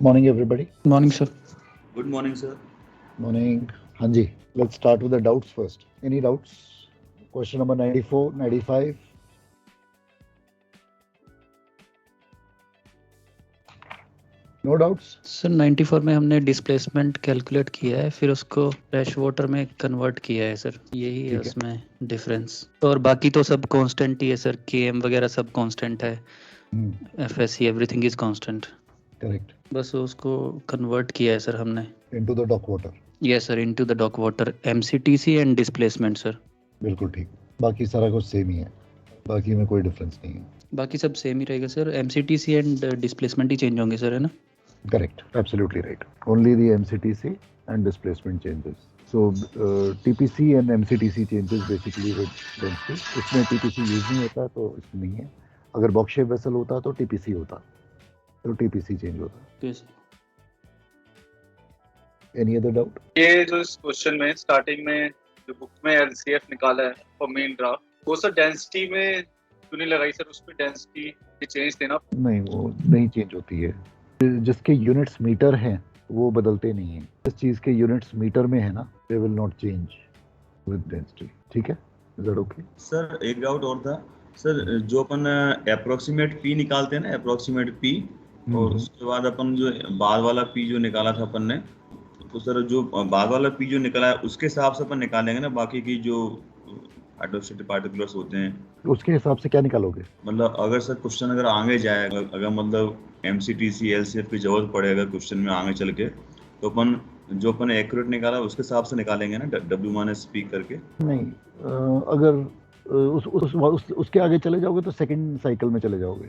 Morning, everybody. Morning, sir. Good morning, sir. Morning. Hanji, let's start with the doubts first. Any doubts? Question number 94, 95. No doubts? Sir 94 में हमने displacement calculate किया है, फिर उसको fresh water में convert किया है सर, यही है ठीक है। उसमें डिफरेंस। और बाकी तो सब कांस्टेंट ही है सर, केएम वगैरह सब कांस्टेंट है, FSC everything is constant. Correct. बस उसको कन्वर्ट किया है सर हमने into the dock water. Yes sir, into the dock water, MCTC and displacement sir. बिल्कुल ठीक। बाकी सारा कुछ सेम ही है, बाकी में कोई डिफरेंस नहीं है। बाकी सब सेम ही रहेगा सर, एमसीटीसी एंड डिस्प्लेसमेंट ही चेंज होंगे सर, है ना? Correct. Absolutely right. Only the MCTC and displacement changes. So TPC and MCTC changes basically with density. इसमें TPC यूज नहीं होता तो इसमें नहीं है। अगर बॉक्स शेप वेसल होता तो TPC होता, तो TPC चेंज होता। Yes. Any other doubt? ये जो इस क्वेश्चन में स्टार्टिंग में जो बुक में एलसीएफ निकाला है फॉर मेन ड्राफ्ट, वो सर डेंसिटी में क्यों नहीं लगाई सर? उस पे डेंसिटी चेंज देना नहीं, वो नहीं चेंज होती है। जिसके यूनिट्स मीटर हैं वो बदलते नहीं हैं। जिस चीज के यूनिट्स मीटर में है ना, they will not change with density. ठीक है, इज दैट ओके? सर एक डाउट और था सर, जो अपन अप्रोक्सीमेट पी निकालते हैं ना, अप्रोक्सीमेट पी, और उसके बाद अपन जो बाद वाला पी जो निकाला था अपन ने, तो सर जो बाद वाला पी जो निकाला है उसके हिसाब से अपन निकालेंगे ना बाकी की जो हाइड्रोस्टैटिक पार्टिकुलर्स होते हैं? उसके हिसाब से क्या निकालोगे? मतलब अगर सर क्वेश्चन अगर आगे जाए, अगर मतलब एमसीटीसी एलसीएफ की जरूरत पड़े अगर क्वेश्चन में आगे चल के, तो अपन जो अपन एक्यूरेट निकाला उसके हिसाब से निकालेंगे ना, डब्ल्यू माइनस पी करके? नहीं, अगर उसके आगे चले जाओगे तो सेकंड साइकिल में चले जाओगे।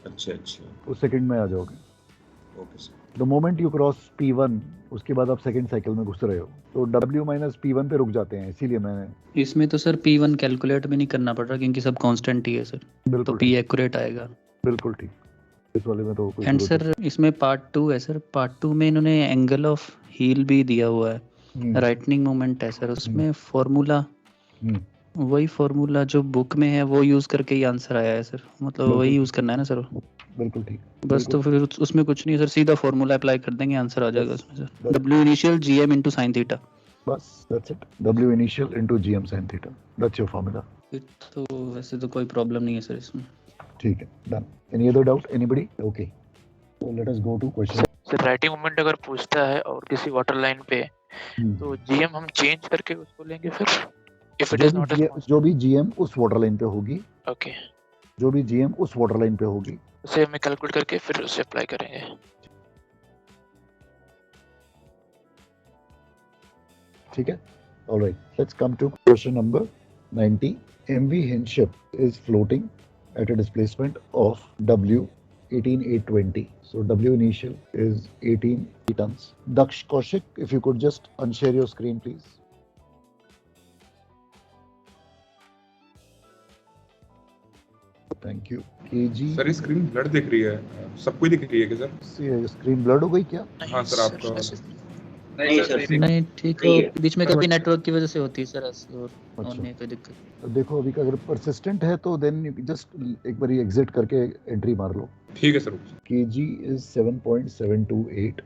अच्छा अच्छा, उस सेकंड में आ जाओगे। Okay sir. The moment you cross P1, उसके बाद आप सेकंड साइकिल में घुस रहे हो, तो W माइनस P1 पे रुक जाते हैं। इसीलिए मैंने इसमें तो सर P1 कैलकुलेट भी नहीं करना पड़ रहा क्योंकि सब कांस्टेंट ही है सर, तो बिल्कुल P ठीक, एक्यूरेट आएगा। बिल्कुल ठीक। इस वाले में तो कोई एंड जरूरत सर इसमें पार्ट 2 है सर, पार्ट 2 में इन्होंने एंगल ऑफ हील भी दिया हुआ है, नहीं। राइटनिंग मोमेंट है सर, उसमें फॉर्मूला हम्म, वही फॉर्मूला जो बुक में है वो यूज करके ही आंसर आया है सर, मतलब बिल्कुल वही यूज ठीक। करना है ना सर। बिल्कुल ठीक। बस तो फिर उसमें कुछ नहीं सर, सीधा फॉर्मूला अप्लाई कर देंगे, आंसर आ जाएगा उसमें sir, W initial GM into sin theta. बस that's it. W initial into GM sin theta, that's your formula. फिर तो वैसे तो कोई प्रॉब्लम नहीं है सर इसमें। ठीक है, done. Any other doubt anybody? Okay, so let us go to question. Sir writing moment अगर पूछता है और किसी वाटर लाइन पे, तो जीएम हम चेंज करके उसको लेंगे फिर, इफ इट इज नॉट जो भी GM उस वाटर लाइन पे होगी, ओके, जो भी GM उस वाटर लाइन पे होगी, उसे हमें कैलकुलेट करके फिर उसे अप्लाई करेंगे। ठीक है, alright. Let's come to question number 90. MV Hinge ship is floating at a displacement of W 18,820. So W initial is 18 tons. Daksh Kaushik, if you could just unshare your screen, please. Thank you. KG. Sir screen blur दिख रही है, सबको दिख रही है क्या sir? Screen blurred हो गई क्या? हाँ सर, आपका नहीं सर, नहीं ठीक है, बीच में कभी नेटवर्क की वजह से होती है सर ऐसी, और अच्छा। नहीं कोई दिक्कत। देखो अभी अगर परसिस्टेंट है तो देन जस्ट एक बार एग्जिट करके एंट्री मार लो। ठीक है sir. KG is 7.728.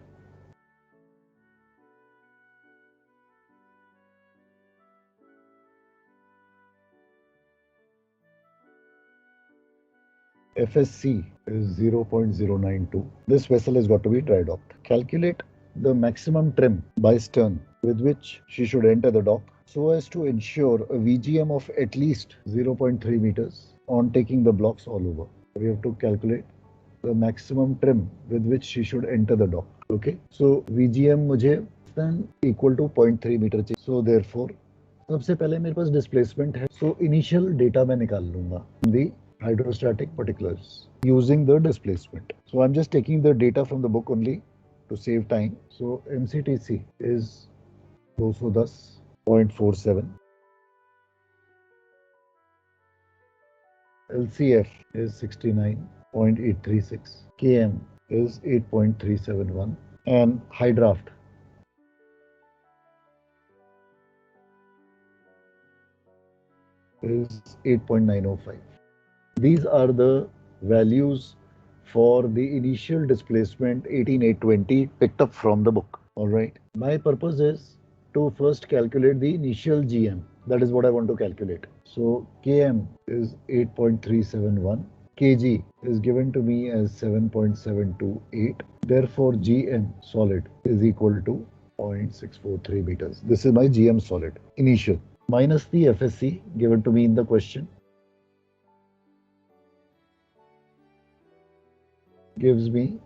FSC is 0.092. This vessel has got to be dry docked. Calculate the maximum trim by stern with which she should enter the dock so as to ensure a VGM of at least 0.3 meters on taking the blocks all over. We have to calculate the maximum trim with which she should enter the dock. Okay, so VGM मुझे equal to 0.3 metre चाहिए. So therefore सबसे पहले मेरे पास displacement है, so initial data मैं निकाल लूंगा, the hydrostatic particulars using the displacement. So I'm just taking the data from the book only to save time. So MCTC is 210.47. LCF is 69.836. KM is 8.371. And high draft is 8.905. These are the values for the initial displacement 18820 picked up from the book. All right. My purpose is to first calculate the initial GM. That is what I want to calculate. So Km is 8.371. Kg is given to me as 7.728. Therefore, GM solid is equal to 0.643 meters. This is my GM solid initial minus the FSC given to me in the question gives me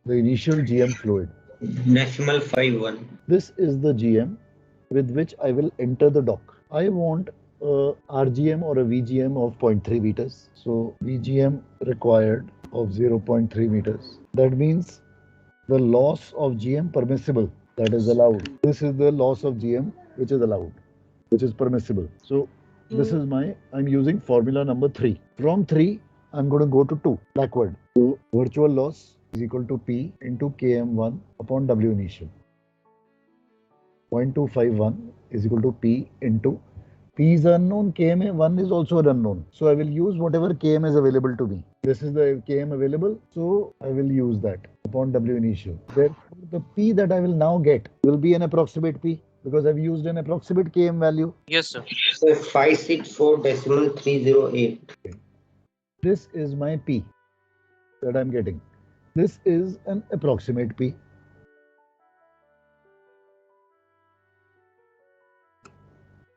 the initial GM fluid. Decimal 5-1. This is the GM with which I will enter the dock. I want a RGM or a VGM of 0.3 meters. So VGM required of 0.3 meters. That means the loss of GM permissible, that is allowed. This is the loss of GM which is allowed, which is permissible. So this is I'm using formula number 3. From 3, I'm going to go to 2 backward. So virtual loss is equal to P into Km1 upon W initial. 0.251 is equal to P into P is unknown, Km1 is also an unknown. So I will use whatever Km is available to me. This is the Km available, so I will use that upon W initial. Therefore, the P that I will now get will be an approximate P because I've used an approximate Km value. Yes, sir. So 564.308. This is my P that I'm getting. This is an approximate P.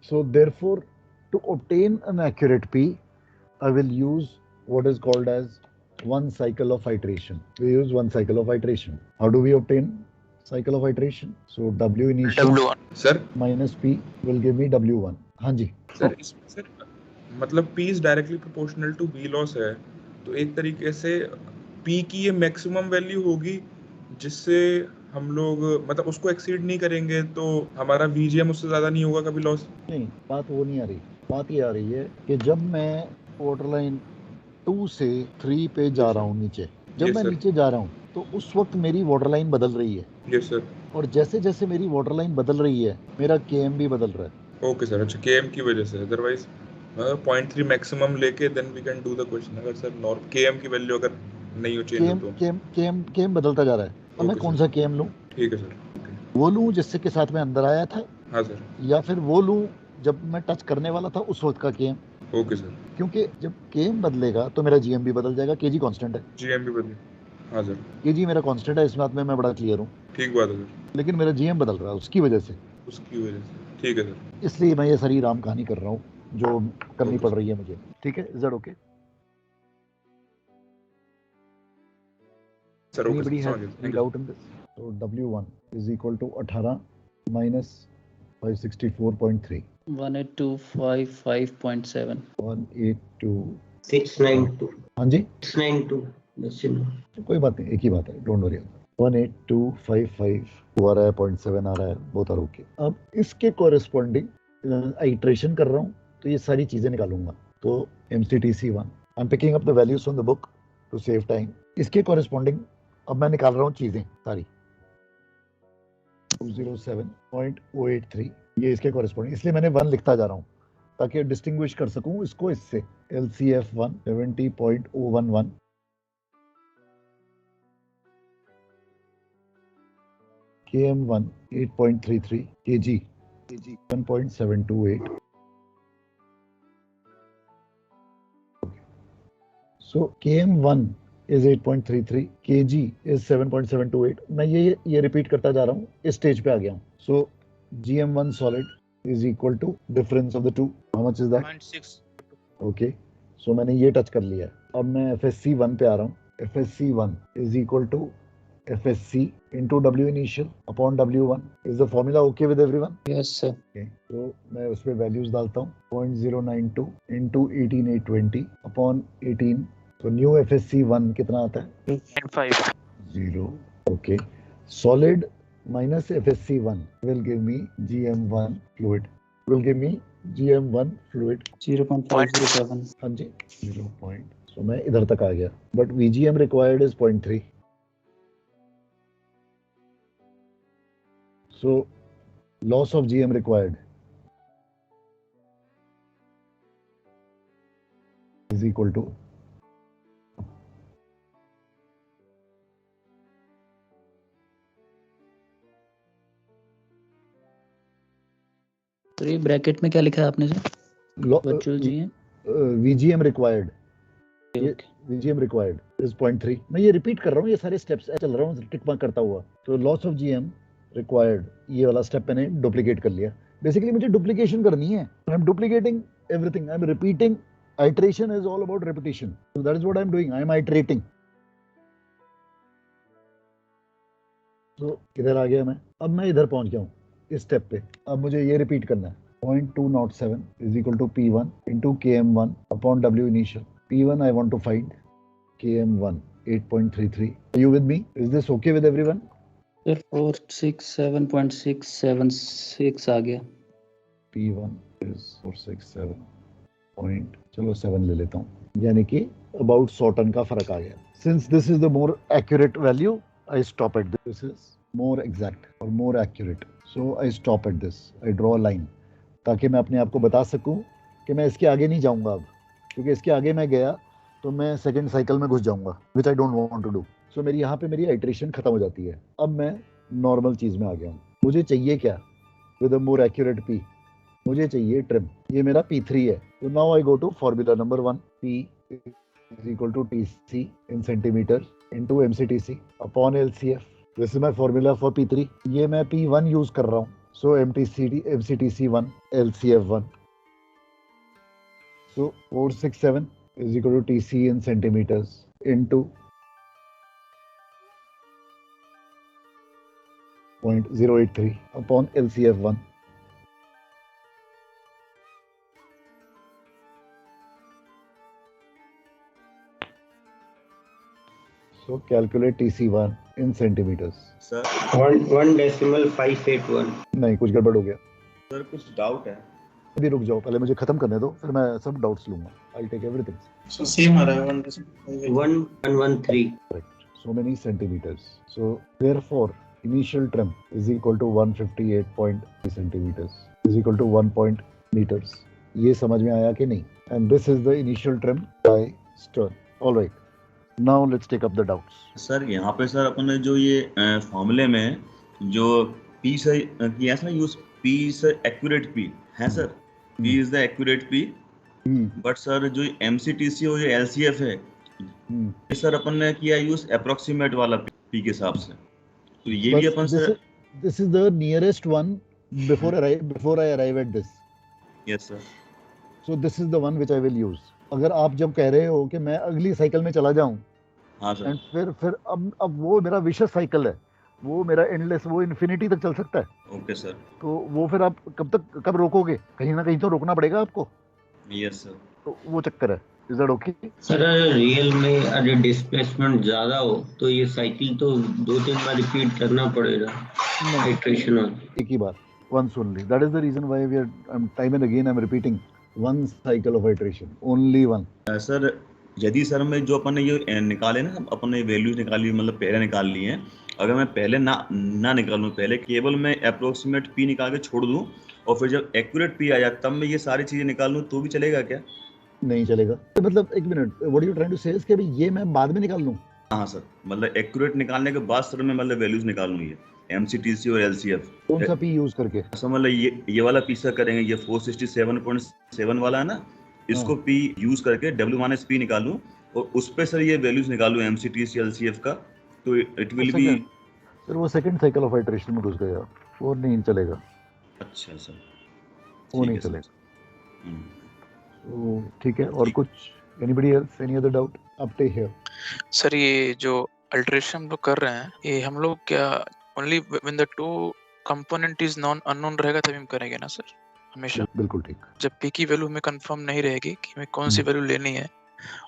So therefore, to obtain an accurate P, I will use what is called as one cycle of iteration. We use one cycle of iteration. How do we obtain cycle of iteration? So W initial W1. Sir minus P will give me W1. हाँ जी. Sir इसमें sir मतलब P is directly proportional to V loss है, तो एक तरीके से P की ये मैक्सिमम वैल्यू होगी जिससे हम लोग मतलब उसको एक्सीड नहीं करेंगे तो हमारा VGM उससे ज्यादा नहीं होगा कभी लॉस. नहीं, बात वो नहीं आ रही. बात ये आ रही है कि जब मैं वाटर लाइन 2 से 3 पे जा रहा हूँ नीचे, जब Yes, मैं sir. नीचे जा रहा हूँ तो उस वक्त मेरी वाटर लाइन बदल रही है यस सर. और जैसे जैसे मेरी वाटर लाइन बदल रही है मेरा केएम भी बदल रहा है. Okay sir. अच्छा KM की वजह से, अदरवाइज 0.3 मैक्सिमम लेके then we can do the question. अगर सर नॉर्म KM की वैल्यू अगर नहीं हो चेंज हो तो केएम बदलता जा रहा है. अब मैं Okay, कौन sir. सा केएम लूँ? ठीक है सर. वो लूँ जिससे के साथ में अंदर आया था हाँ सर. या फिर वो लूँ जब मैं टच करने वाला था उस वक्त का केएम? Okay sir. क्योंकि जब केएम बदलेगा तो मेरा जीएम भी बदल जाएगा. केजी कांस्टेंट है. GM भी बदले. हाँ सर. केजी मेरा कांस्टेंट है, इस बात में मैं बड़ा क्लियर हूँ. ठीक बात है सर. लेकिन मेरा जीएम बदल रहा है उसकी वजह से. उसकी वजह से. ठीक है सर. इसलिए मैं ये सारी राम कहानी कर रहा हूँ जो करनी Okay, पड़ रही है मुझे. ठीक है, is that okay? Sir okay Anybody sir. has समझ गया. any thank you. doubt in this? So W1 is equal to 18 minus 564.3. 18255.7. 182. 692. हाँ जी, 692. Decimal. कोई बात नहीं, एक ही बात है, डोंट वरी. 18255 आ रहा है, 0.7 आ रहा है, बहुत आर ओके. अब इसके कॉरेस्पॉन्डिंग आइट्रेशन कर रहा हूँ तो ये सारी चीजें निकालूंगा. तो MCTC1 I am picking up the values from the book to save time. इसके कॉरेस्पॉन्डिंग अब मैं निकाल रहा हूँ चीजें सारी. 207.083 ये इसके कॉरेस्पॉन्डिंग, इसलिए मैंने 1 लिखता जा रहा हूँ ताकि डिस्टिंग्विश कर सकूं इसको इससे. LCF1 70.011, KM1 8.33, KG 1.728. So KM1 is 8.33, KG is 7.728. मैं ये रिपीट करता जा रहा हूँ, इस स्टेज पे आ गया हूँ. So GM1 solid is equal to difference of the two. How much is that? 0.6. Okay. So मैंने ये टच कर लिया है. अब मैं FSC1 पे आ रहा हूँ. FSC1 is equal to FSC into W initial upon W1. Is the formula okay with everyone? Yes, sir. Okay. So मैं उस पे वैल्यूज डालता हूँ. 0.092 into 18820 upon 18. तो न्यू FSC1 कितना आता है? 2.5. 0. Okay. Solid minus FSC1 will give me GM1 fluid. Will give me GM1 fluid. 0.507. हाँ जी. 0. So मैं इधर तक आ गया. But VGM required is 0.3. So loss of GM required is equal to तो ये ब्रैकेट में क्या लिखा है आपने sir? Virtual GM VGM required, okay VGM required is 0.3। मैं ये रिपीट कर रहा हूँ, ये सारे स्टेप्स चल रहा हूँ टिक मार्क करता हुआ। तो लॉस ऑफ GM रिक्वायर्ड, ये वाला स्टेप मैंने डुप्लीकेट कर लिया। बेसिकली मुझे डुप्लीकेशन करनी है, I am duplicating everything, I am repeating. Iteration is all about repetition, so that is what I am doing, I am iterating. तो इधर आ गया मैं, अब मैं इधर पहुंच गया हूँ इस स्टेप पे। अब मुझे ये रिपीट करना है, 0.207 is equal to P1 into KM1 upon W initial. P1 I want to find, KM1 8.33. Are you with me? Is this okay with everyone? Sir 467.676 आ गया। P1 is 467 पॉइंट, चलो 7 ले लेता हूँ, यानी कि अबाउट 100 टन का फर्क आ गया। Since this is the more accurate value, I stop at this, is more exact और more accurate, so I stop at this, I draw line, ताकि मैं अपने आप को बता सकूं कि मैं इसके आगे नहीं जाऊंगा अब, क्योंकि इसके आगे मैं गया तो मैं सेकेंड साइकिल में घुस जाऊंगा, which I don't want to do. So मेरी यहाँ पे मेरी आइट्रेशन खत्म हो जाती है। अब मैं नॉर्मल चीज में आ गया हूँ। मुझे चाहिए क्या with a more accurate P? मुझे चाहिए ट्रिम, ये मेरा P3 है। तो now I go to formula number 1, P is equal to TC in centimeter into MCTC upon LCF. This is my formula for P3. ये मैं P1 यूज कर रहा हूँ, so MCTC1 LCF1. So 467 is equal to TC in centimeters into 0.083 upon LCF1. So calculate TC1 in centimeters. Sir 1.581. नहीं, कुछ गड़बड़ हो गया। सर कुछ डाउट है। अभी रुक जाओ, पहले मुझे खत्म करने दो, फिर मैं सब डाउट्स लूंगा। I'll take everything. So same आ रहा है 1.5. 113. Correct. So many centimeters. So therefore, initial trim is equal to 158.3 centimeters is equal to 1 meters. ये समझ में आया कि नहीं? And this is the initial trim by Stern. All right. Now let's take up the doubts. Sir यहाँ पे sir अपन ने जो ये फॉर्मूले में जो P से किया था यूज, P से एक्यूरेट P है sir, P is the accurate P, but sir जो MCTC और जो LCF है, ये सर अपन ने किया यूज अप्रोक्सीमेट वाला P के हिसाब से। तो ये भी अपन sir, this is the nearest one before I arrive at this. Yes sir. So this is the one which I will use. अगर आप जब कह रहे हो कि मैं अगली साइकिल में चला जाऊं, हाँ सर, एंड फिर अब वो मेरा विशेष साइकिल है, वो मेरा एंडलेस, वो इन्फिनिटी तक चल सकता है। Okay sir. तो वो फिर आप कब रोकोगे? कहीं ना कहीं तो रोकना पड़ेगा आपको। Yes sir. तो वो चक्कर है। Is that okay? Sir real में अगर डिस्प्लेसमेंट ज्यादा हो तो ये साइकिल तो 2-3 बार रिपीट करना पड़ेगा, आइट्रेशन वाला। एक ही बार, once only. That is the reason why we are time and again I'm repeating one cycle of iteration, only one. Sir यदि सर में जो अपन ने ये निकाले ना, अपन ने वैल्यूज निकाली, मतलब पहले निकाल ली हैं, अगर मैं पहले ना निकालूं, पहले केवल मैं अप्रोक्सीमेट P निकाल के छोड़ दूं और फिर जब एक्यूरेट P आ जाए तब मैं ये सारी चीजें निकाल लूं, तो भी चलेगा क्या? नहीं चलेगा। तो मतलब एक minute, what you trying to say is कि ये मैं बाद में निकाल लूं? हाँ सर, मतलब एक्यूरेट निकालने के बाद सर मैं मतलब वैल्यूज निकाल लूं, ये MCTC और LCF। कौन सा P यूज करके? सर मतलब ये वाला P सर करेंगे, ये 467.7 वाला है ना, इसको P यूज करके W - P निकालूं और उस पे सर ये वैल्यूज निकालूं MCTC LCF का, तो इट विल बी। सर वो सेकंड साइकिल ऑफ आइट्रेशन में घुस गया, वो नहीं चलेगा। अच्छा सर, वो नहीं चलेगा। तो ठीक है, और कुछ? Anybody else, any other doubt up to here? Sir ये जो अल्ट्रेशन हम लोग कर रहे हैं, ये हम लोग क्या only when the two component is non unknown रहेगा तभी हम करेंगे ना सर, हमेशा? बिल्कुल ठीक। जब P की वैल्यू हमें कंफर्म नहीं रहेगी कि हमें कौन सी वैल्यू लेनी है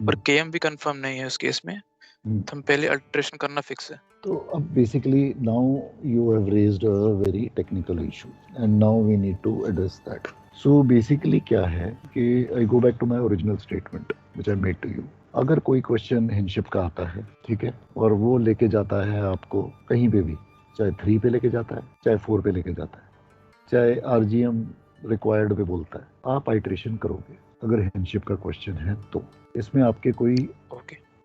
और KM भी कंफर्म नहीं है उस केस में, तो हम पहले अल्ट्रेशन करना फिक्स है। तो अब basically now you have raised a very technical issue and now we need to address that. So basically क्या है कि I go back to my original statement which I made to you. अगर कोई question हिंशिप का आता है, ठीक है, और वो लेके जाता है आपको कहीं पे भी, चाहे 3 पे लेके जाता है, चाहे 4 पे लेके जाता है, चाहे RGM रिक्वायर्ड पे बोलता है, आप आइट्रेशन करोगे अगर हिंशिप का क्वेश्चन है तो। इसमें आपके कोई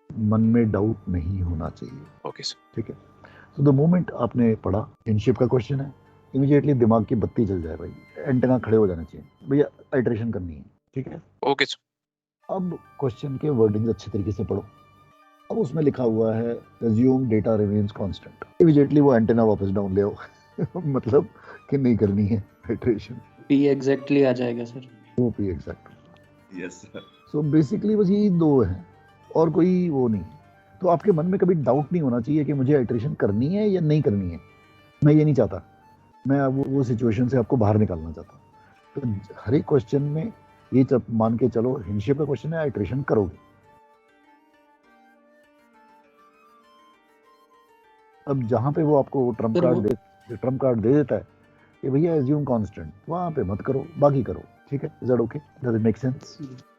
मन में डाउट नहीं होना चाहिए। ओके सर, ठीक है। सो द मोमेंट आपने पढ़ा हिंशिप का क्वेश्चन है, इमीडिएटली दिमाग की बत्ती जल जाए भाई, एंटेना खड़े हो जाने चाहिए भैया, आइट्रेशन करनी है, ठीक है। Okay sir. अब क्वेश्चन के वर्डिंग अच्छे तरीके से पढ़ो। अब उसमें लिखा हुआ है assume data remains constant, immediately वो एंटेना वापस डाउन ले आओ मतलब कि नहीं करनी है आइट्रेशन। पी एग्जैक्टली आ जाएगा सर। वो P exact. Yes sir. So basically बस यही दो है और कोई वो नहीं। तो आपके मन में कभी डाउट नहीं होना चाहिए कि मुझे आइट्रेशन करनी है या नहीं करनी है। मैं ये नहीं चाहता, मैं अब वो सिचुएशन से आपको बाहर निकालना चाहता हूँ। तो हर एक क्वेश्चन में ये मान के चलो, हिंडशिप का क्वेश्चन है, आइट्रेशन करोगे। अब जहाँ पे वो आपको ट्रम्प कार्ड दे देता है कि भैया एज्यूम कांस्टेंट, वहाँ पे मत करो, बाकी करो, ठीक है। Is that okay? Does it make sense?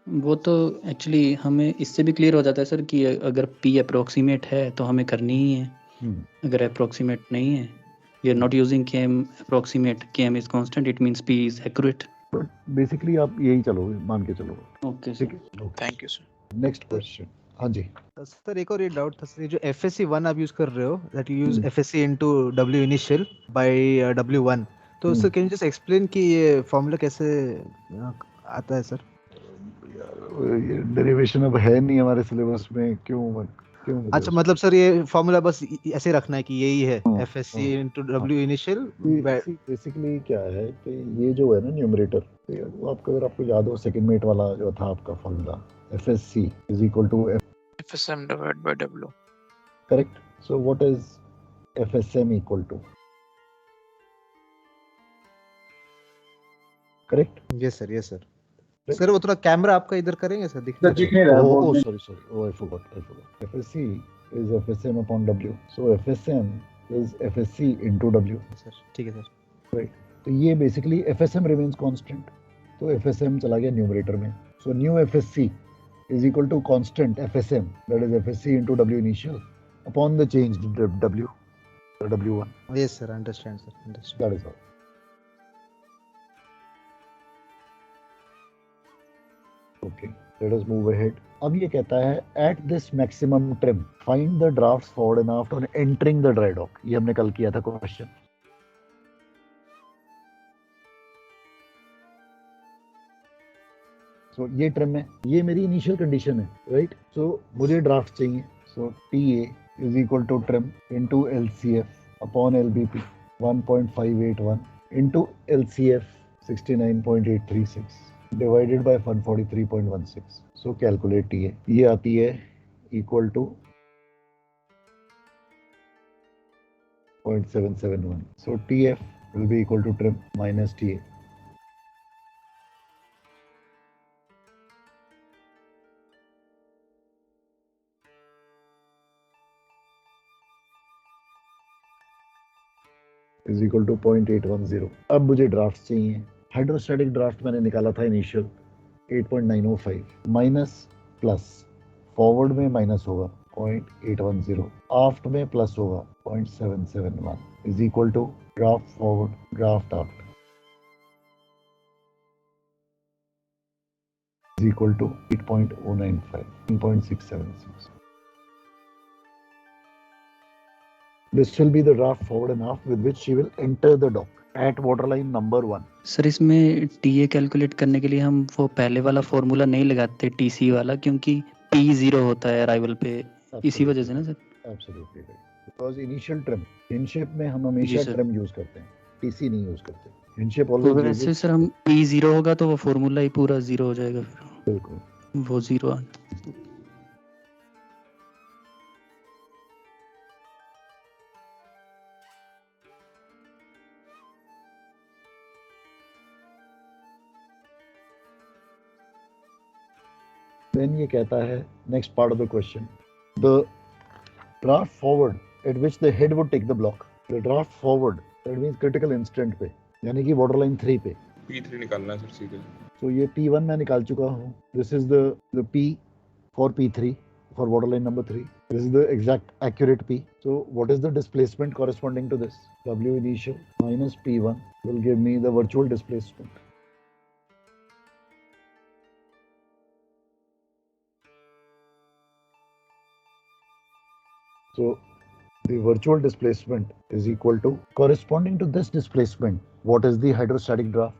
वो तो एक्चुअली हमें इससे भी क्लियर हो जाता है सर कि अगर पी अप्रोक्सीमेट है तो हमें करनी ही है। अगर अप्रोक्सीमेट नहीं है, we are not using km approximate, km is constant, it means p is accurate. But basically आप यही चलो, मान के चलो, ओके ठीक सर। है। Thank you sir. Next question. हाँ जी। सर एक और ये डाउट था सर, जो FSC 1 आप यूज कर रहे हो, that you use FSC into W initial by W1, तो sir can you just explain कि ये फॉर्मूला कैसे आता है सर? ये डेरिवेशन अब है नहीं हमारे सिलेबस में, क्यों? अच्छा, मतलब सर ये फॉर्मूला बस ऐसे रखना है कि यही है FSC into W initial। Basically क्या है कि ये जो है ना न्यूमरेटर, वो आपको, अगर आपको याद हो सेकंड मेट वाला जो था आपका formula, FSC is equal to FSM divided by W. correct? So what is FSM equal to? Correct? Yes sir. Sir वो थोड़ा कैमरा आपका इधर करेंगे सर, दिख दिख नहीं रहा है Oh, बोर्ड में। sorry. I forgot. FSC is FSM upon W. So FSM is FSC into W. Sir, ठीक है सर। तो ये बेसिकली FSM remains constant, तो FSM चला गया न्यूमरेटर में। So new FSC is equal to constant FSM, that is FSC into W initial upon the changed W, W1. Yes sir, understand sir, understand. That is all. Okay, let us move ahead. अब ये कहता है at this maximum trim find the drafts forward and aft on entering the dry dock. ये हमने कल किया था question. सो ये ट्रिम है, ये मेरी इनिशियल कंडीशन है, राइट। सो मुझे ड्राफ्ट चाहिए। सो TA is equal to trim into LCF upon LBP 1.581 into LCF 69.836 divided by 143.16. So calculate TA. ये आती है equal to 0.771. So TF will be equal to trim minus TA. is equal to 0.810. अब मुझे draft चाहिए। Hydrostatic draft मैंने निकाला था initial 8.905 minus plus, forward में माइनस होगा 0.810, आफ्ट में प्लस होगा 0.771 is equal to draft forward draft aft is equal to 8.095 3.676. This will be the draft forward and aft with which she will enter the dock at waterline number 1. Sir इसमें TA calculate करने के लिए हम वो पहले वाला formula नहीं लगाते TC वाला, क्योंकि P 0 होता है अराइवल पे, इसी वजह से ना sir? Absolutely right. Because initial trim, हिंडशिप में हम हमेशा trim यूज करते हैं, TC नहीं यूज करते। हिंडशिप तो ऑलवेज वैसे सर हम P 0 होगा तो वो फॉर्मूला ही पूरा 0 हो जाएगा, फिर बिल्कुल वो 0 देन ये कहता है next part of the question, the draft forward at which the head would take the block. The draft forward that means critical instant पे, यानी कि वाटर लाइन 3 पे। P3 निकालना है सर सीधे। सो ये P1 मैं निकाल चुका हूँ। This is the P for P3 for water line number 3. This is the exact accurate P. So what is the displacement corresponding to this? W initial minus P1 will give me the virtual displacement. So the virtual displacement is equal to, corresponding to this displacement, what is the hydrostatic draft?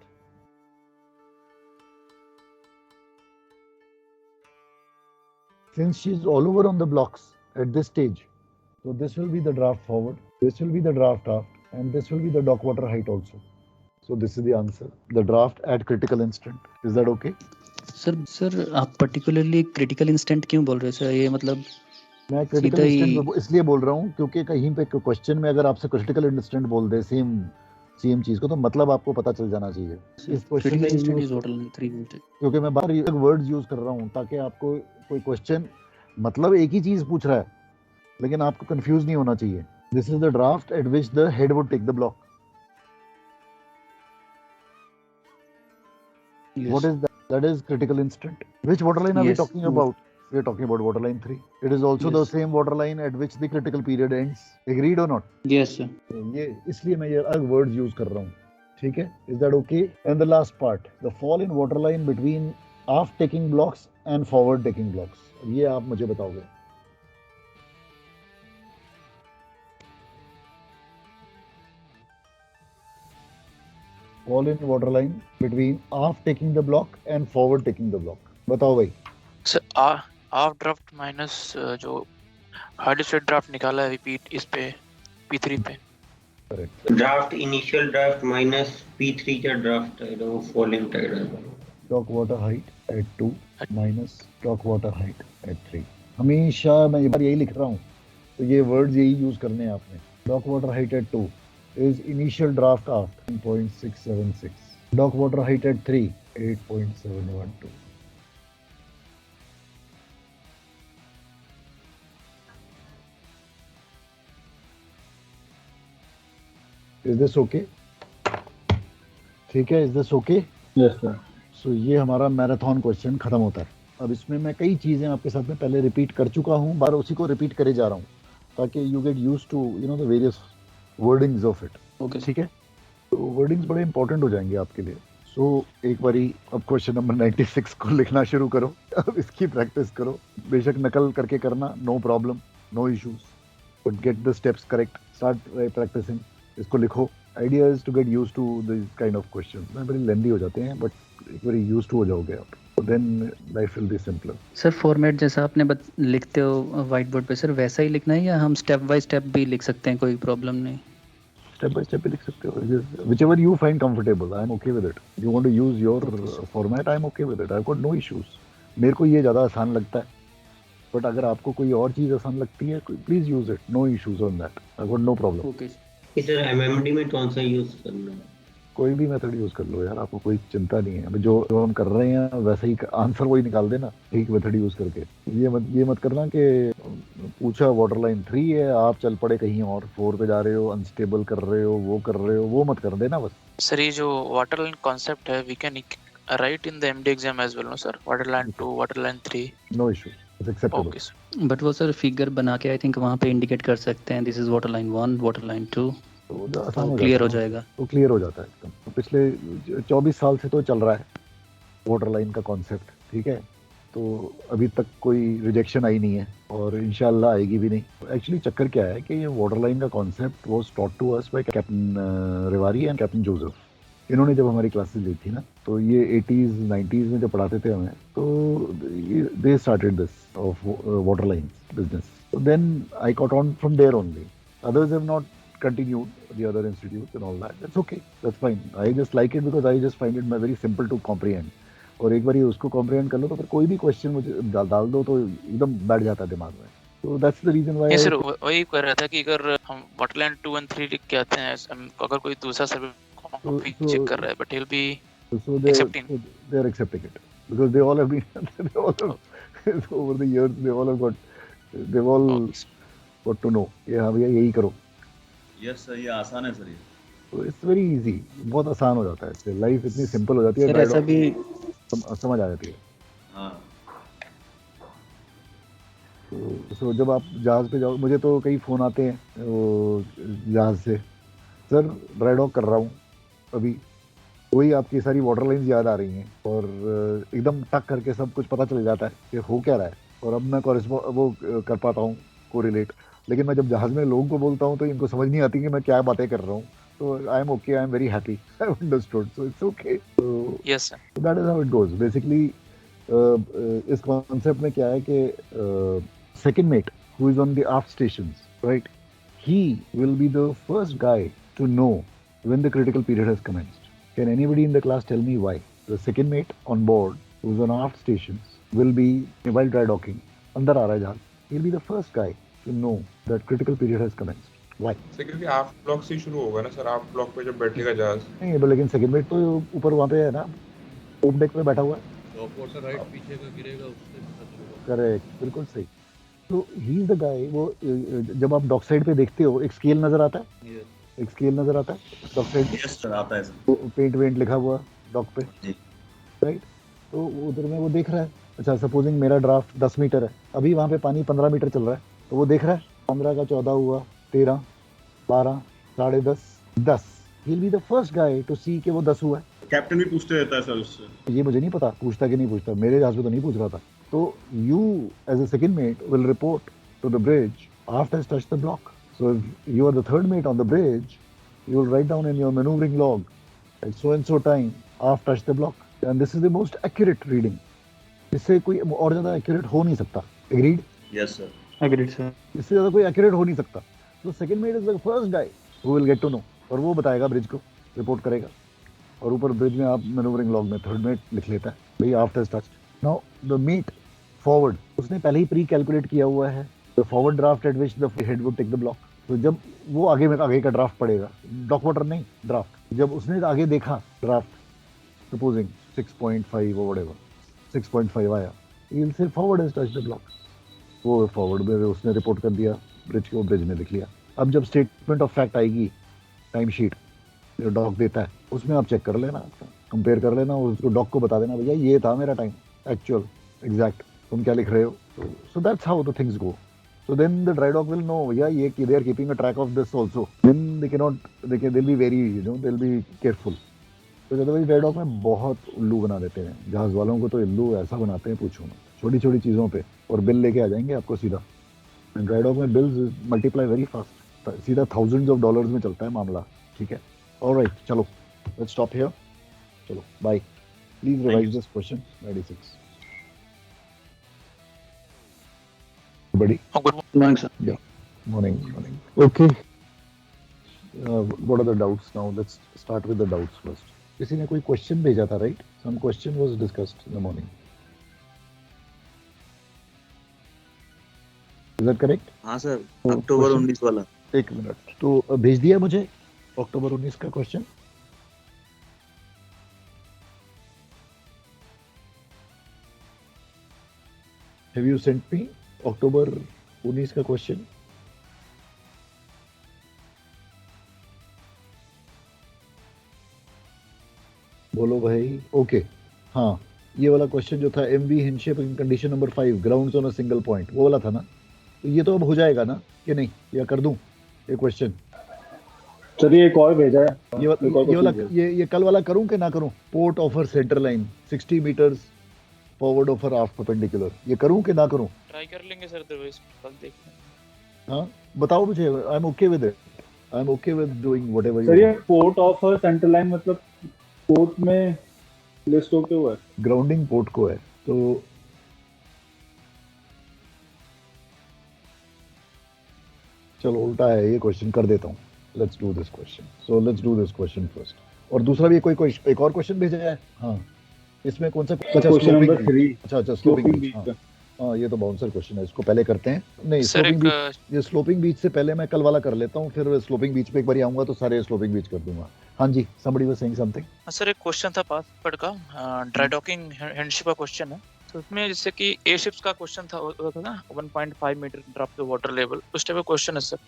since she's all over on the blocks at this stage, so this will be the draft forward, this will be the draft aft, and this will be the dock water height also. So this is the answer, the draft at critical instant. Is that okay? Sir आप particularly critical instant क्यों बोल रहे हो sir? ये मतलब मैं critical सीधा ही instant इसलिए बोल रहा हूँ क्योंकि कहीं पे क्वेश्चन में अगर आपसे क्रिटिकल इंस्टेंट बोल दे सेम चीज को, तो मतलब आपको पता चल जाना चाहिए इस क्वेश्चन में critical instant use- is water line 3 voltage. क्योंकि मैं बार वर्ड्स यूज कर रहा हूँ ताकि आपको कोई क्वेश्चन मतलब एक ही चीज पूछ रहा है लेकिन आपको कंफ्यूज नहीं होना चाहिए। This is the draft at which the head would take the block. What is that? That is critical instant. Which water line are we Yes. talking about? We are talking about water line 3. It is also the Yes. same water line at which the critical period ends. Agreed or not? Yes sir. तो ये इसलिए मैं ये अलग words use कर रहा हूँ, ठीक है? Is that okay? And the last part, the fall in water line between aft taking blocks and forward taking blocks. ये आप मुझे बताओगे। Fall in water line between aft taking the block and forward taking the block. बताओ भाई। Sir half draft minus जो hard state draft निकाला है repeat इस पे P3 पे। Correct. Draft initial draft minus P3 का ड्राफ्ट है वो falling tidal. Stock water height at 2 minus stock water height at 3. हमेशा मैं ये बार यही लिख रहा हूँ, तो ये वर्ड्स यही यूज करने हैं आपने। Stock water height at 2 is initial draft aft 1.676. Stock water height at 3 8.712. Is this okay? ठीक है, is this okay? Yes, sir. सो ये हमारा मैराथन क्वेश्चन खत्म होता है। अब इसमें मैं कई चीज़ें आपके साथ में पहले रिपीट कर चुका हूँ, बार उसी को रिपीट करे जा रहा हूँ ताकि you get used to the various wordings of it. Okay ठीक है, तो वर्डिंग्स बड़े इंपॉर्टेंट हो जाएंगे आपके लिए। सो एक बारी अब क्वेश्चन नंबर 96 को लिखना शुरू करो। अब इसकी प्रैक्टिस करो, बेशक नकल करके करना, no problem, no issues, but get the steps correct, start practising. इसको लिखो। Idea is to get used to this kind of questions. मैं बड़ी लेंदी हो जाते हैं, बट एक बार यूज्ड टू हो जाओगे आप, then life will be simpler. Sir format जैसा आपने लिखते हो व्हाइट बोर्ड पे, सर वैसा ही लिखना है या हम स्टेप बाय स्टेप भी लिख सकते हैं? कोई प्रॉब्लम नहीं, स्टेप बाय स्टेप भी लिख सकते हो, whichever you find comfortable. I am okay with it. You want to use your format, I am okay with it. I've got no issues. मेरे को ये ज़्यादा आसान लगता है, बट अगर आपको कोई और चीज़ आसान लगती है, please use it, no issues on that, I got no problem. Okay sir MMD में कौन सा यूज करना है? कोई भी मेथड यूज कर लो यार, आपको कोई चिंता नहीं है। अभी जो हम कर रहे हैं वैसा ही आंसर वही निकाल देना, एक मेथड यूज करके। ये मत करना कि पूछा वाटर लाइन 3 है, आप चल पड़े कहीं और 4 पे जा रहे हो, अनस्टेबल कर रहे हो, वो मत कर देना बस। सर ये जो वाटर लाइन कॉन्सेप्ट है we can write in the MD exam as well, no sir? Water line 2, water line 3, no issue, it's acceptable. Okay sir. But वो सर फिगर बना के आई थिंक वहाँ पे इंडिकेट कर सकते हैं, this is water line 1, water line 2, तो आसान हो क्लियर जाता हो है, जाएगा। तो क्लियर हो जाता है एकदम। तो पिछले 24 साल से तो चल रहा है वाटर लाइन का कॉन्सेप्ट, ठीक है? तो अभी तक कोई रिजेक्शन आई नहीं है और इंशाल्लाह आएगी भी नहीं। एक्चुअली चक्कर क्या है कि ये वाटर लाइन का concept was taught to us by captain Rewari and captain Joseph. इन्होंने जब हमारी क्लासेस ली थी ना, तो ये 80s 90s में जब पढ़ाते थे हमें, तो they started this of water line business. So then I got on from there only. Others have not continued, the other institutes and all that. That's okay, that's fine. I just like it because I just find it very simple to comprehend. और एक बार ये उसको comprehend कर लो तो फिर कोई भी question मुझे डाल दो तो एकदम बैठ जाता है दिमाग में। So that's the reason why ये सर वही कह रहा था कि अगर हम वाटर लाइन 2 and 3 लिख के आते हैं, अगर कोई दूसरा सर्वे कॉपी चेक कर रहा है, but he'll be accepting. they are accepting it because they all have been they all have, over the years they've all got to know कि हाँ भैया यही करो। यस सर, ये आसान है सर। ये तो इट्स वेरी इजी, बहुत आसान हो जाता है इससे, लाइफ इतनी सिंपल हो जाती है, सर ऐसा भी समझ आ जाती है। हाँ तो जब आप जहाज पे जाओ, मुझे तो कई फ़ोन आते हैं वो जहाज से, सर ड्राई डॉक कर रहा हूँ अभी, वही आपकी सारी वाटर लाइन्स याद आ रही हैं और एकदम टक करके सब कुछ पता चल जाता है कि हो क्या रहा है, और अब मैं वो कर पाता हूँ कोरिलेट। लेकिन मैं जब जहाज में लोगों को बोलता हूँ तो इनको समझ नहीं आती कि मैं क्या बातें कर रहा हूँ। तो I am okay, I am very happy, I have understood, so it's okay. Yes sir, that is how it goes basically. इस कॉन्सेप्ट में क्या है कि second mate who is on the aft stations, right, he will be the first guy to know when the critical period has commenced. Can anybody in the class tell me why? The second mate on board who's on aft stations will be, while dry docking, अंदर आ रहा है जहाज, he'll be the first guy to know that critical period has commenced. Why? Sir क्योंकि आफ्ट block से शुरू होगा ना sir, आफ्ट block पे जब बैठेगा जहाज। नहीं, लेकिन सेकंड मेट तो ऊपर वहाँ पे है ना, टॉप डेक पे बैठा हुआ है। टॉप वाटर राइट पीछे का गिरेगा उससे पता चलेगा। करेक्ट, बिल्कुल सही। तो ही इज द गाय, वो जब आप डॉक साइड पे देखते हो एक स्केल नजर आता है, एक स्केल नजर आता है डॉक साइड पे, यस सर आता है सर, तो पेंट वेंट लिखा हुआ डॉक पे, जी राइट। तो उधर में वो देख रहा है, अच्छा सपोजिंग मेरा ड्राफ्ट 10 मीटर है, अभी वहाँ पे पानी 15 मीटर चल रहा है, तो वो देख रहा है 15 का 14 हुआ, 13, 12, 10:30, 10, he will be the first guy to see कि वो 10 हुआ है। कैप्टन भी पूछते रहता है सर उससे, ये मुझे नहीं पता पूछता कि नहीं पूछता, मेरे जहाज पे तो नहीं पूछ रहा था। तो you as a second mate will report to the bridge after has touched the block. So if you are the third mate on the bridge, you will write down in your maneuvering log at so and so time after touched the block, and this is the most accurate reading. इससे कोई और ज़्यादा accurate हो नहीं सकता। Agreed? Yes sir, agreed sir. इससे ज़्यादा कोई accurate हो नहीं सकता। तो second mate is the first guy who will get to know, और वो बताएगा ब्रिज को, रिपोर्ट करेगा, और ऊपर ब्रिज में आप मैनूवरिंग लॉग में थर्ड मेट लिख लेता है भाई after has touched. Now the mate forward, उसने पहले ही प्री कैलकुलेट किया हुआ है the forward draft at which the head would take the block. तो जब वो आगे का ड्राफ्ट पड़ेगा, डॉक वाटर नहीं ड्राफ्ट, जब उसने आगे देखा ड्राफ्ट सपोजिंग 6.5 और व्हाटएवर 6.5 आया, he will say forward has touched the block. वो फॉरवर्ड में उसने रिपोर्ट कर दिया ब्रिज को, ब्रिज में लिख लिया। अब जब स्टेटमेंट ऑफ फैक्ट आएगी, टाइम शीट जो डॉक देता है उसमें आप चेक कर लेना, कंपेयर कर लेना, उसको डॉक को बता देना भैया ये था मेरा टाइम एक्चुअल एग्जैक्ट, तुम क्या लिख रहे हो। So that's how the things go. So then the dry dock will know भैया ये they are keeping a track of this also, then they can not, they will be very they will be careful. तो otherwise dry dock में बहुत उल्लू बना देते हैं जहाज वालों को, तो उल्लू ऐसा बनाते हैं पूछो ना, छोटी छोटी चीज़ों पे, और बिल लेके आ जाएंगे आपको सीधा। ड्राई डॉक में बिल्स मल्टीप्लाई वेरी फास्ट, सीधा थाउजेंड्स ऑफ डॉलर्स में चलता है मामला, ठीक है। ऑलराइट, चलो लेट्स स्टॉप हियर, चलो bye. Please revise this question 96 buddy. Good morning sir. Yeah, morning. Okay, what are the doubts now? Let's start with the doubts first. किसी ने कोई क्वेश्चन भेजा था, right? Some question was discussed in the morning. Is that correct? हाँ sir, अक्टूबर 19 वाला। एक minute, तो भेज दिया मुझे अक्टूबर 19 का question. Have you sent me अक्टूबर 19 का क्वेश्चन? बोलो भाई। ओके, हाँ, ये वाला क्वेश्चन जो था MV हिंशिप in condition number 5 grounds on a single point, वो वाला था ना? तो ये तो अब हो जाएगा ना कि नहीं, या कर दूं ये क्वेश्चन? चलिए एक और भेजा है, ये कल वाला करूं कि ना करूं? Port of centre line 60 metres forward of aft perpendicular, ये करूं कि ना करूं? ट्राई कर लेंगे सर, अदरवाइज कल देखते हैं। हाँ बताओ मुझे, आई am okay with it, I am okay with doing whatever. Sir ये पोर्ट ऑफर सेंटर लाइन मतलब पोर्ट में लिस्ट होके हुआ है, ग्राउंडिंग पोर्ट को है, तो चलो उल्टा है ये क्वेश्चन, कर देता हूँ। Let's do this question, so let's do this question first. और दूसरा भी कोई एक और क्वेश्चन भेजा है? हाँ, इसमें कौन सा? Question number 3। अच्छा, स्लोपिंग बीच। हाँ, ये तो बाउंसर क्वेश्चन है, इसको पहले करते हैं। नहीं, स्लोपिंग बीच, ये स्लोपिंग बीच से पहले मैं कल वाला कर लेता हूँ, फिर स्लोपिंग बीच पे एक बार आऊंगा तो सारे स्लोपिंग बीच कर दूंगा। हाँ जी, somebody was saying something। Sir एक क्वेश्चन था पासवर्ड का, ड्राई डॉकिंग हैंडशिप का क्वेश्चन है। तो उसमें जैसे कि ए शिप्स का क्वेश्चन था, वो था ना 1.5 metre drop to water level, उस टाइप का क्वेश्चन है सर।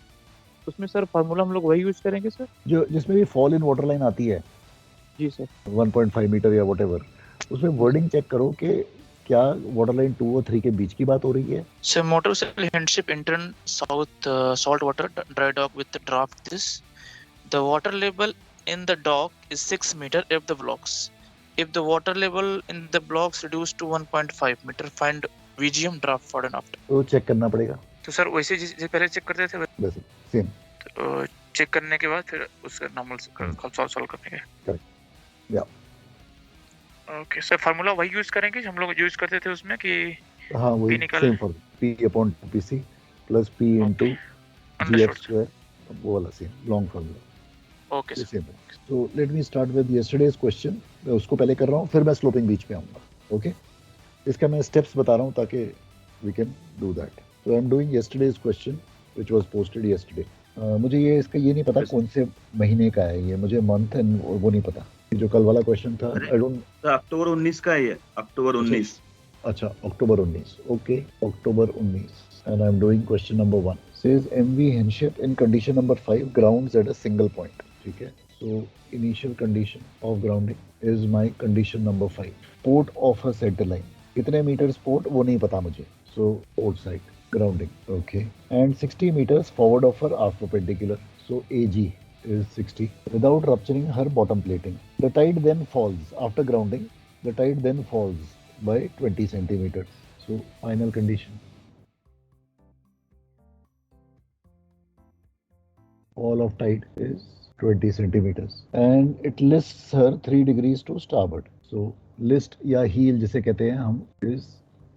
उसमें सर फार्मूला हम लोग वही यूज करेंगे सर, जो जिसमें भी फॉल इन वाटर लाइन आती है? जी सर। 1.5 मीटर या व्हाटएवर, उसमें वर्डिंग चेक करो कि क्या वाटर लाइन 2 और 3 के बीच की बात हो रही है। सर मोटर सेल हैंडशिप enters south salt water dry dock with the draft this the water level in the dock is 6 meter if the blocks, if the water level in the blocks reduced to 1.5 meter, find VGM draft forward and after। तो check करना पड़ेगा। तो sir वैसे जैसे पहले check करते थे वैसे सेम, तो चेक करने के बाद फिर उसका नॉर्मल सॉल्व करने के। करेक्ट, या ओके सर, फार्मूला वही यूज करेंगे जो हम लोग यूज करते थे उसमें कि हाँ वही P निकाल same formula, P upon TPC plus P into GF square, वो वाला same long formula. Okay sir. Same है। So let me start with yesterday's question, मैं उसको पहले कर रहा हूँ, फिर मैं स्लोपिंग बीच पे आऊँगा। ओके, इसका मैं स्टेप्स बता रहा हूँ ताकि we can do that. So I am doing yesterday's question which was posted yesterday. मुझे ये इसका ये नहीं पता कौन से महीने का है ये, मुझे मंथ एंड वो नहीं पता। जो कल वाला क्वेश्चन था आई डोंट, अक्टूबर 19 का है ये, अक्टूबर 19। अच्छा अक्टूबर 19, okay October 19, and I'm doing question number 1. Says MV Henship in condition number 5 grounds at a single point. ठीक है, so initial condition of grounding is my condition number 5. Port of a center line, कितने meters port वो नहीं पता मुझे, so port side grounding, okay, and 60 meters forward of her arc perpendicular, so AG is 60 without rupturing her bottom plating. The tide then falls after grounding. The tide then falls by 20 centimeters. So final condition. Fall of tide is 20 centimeters and it lists her 3 degrees to starboard. So list या heel जिसे कहते हैं हम is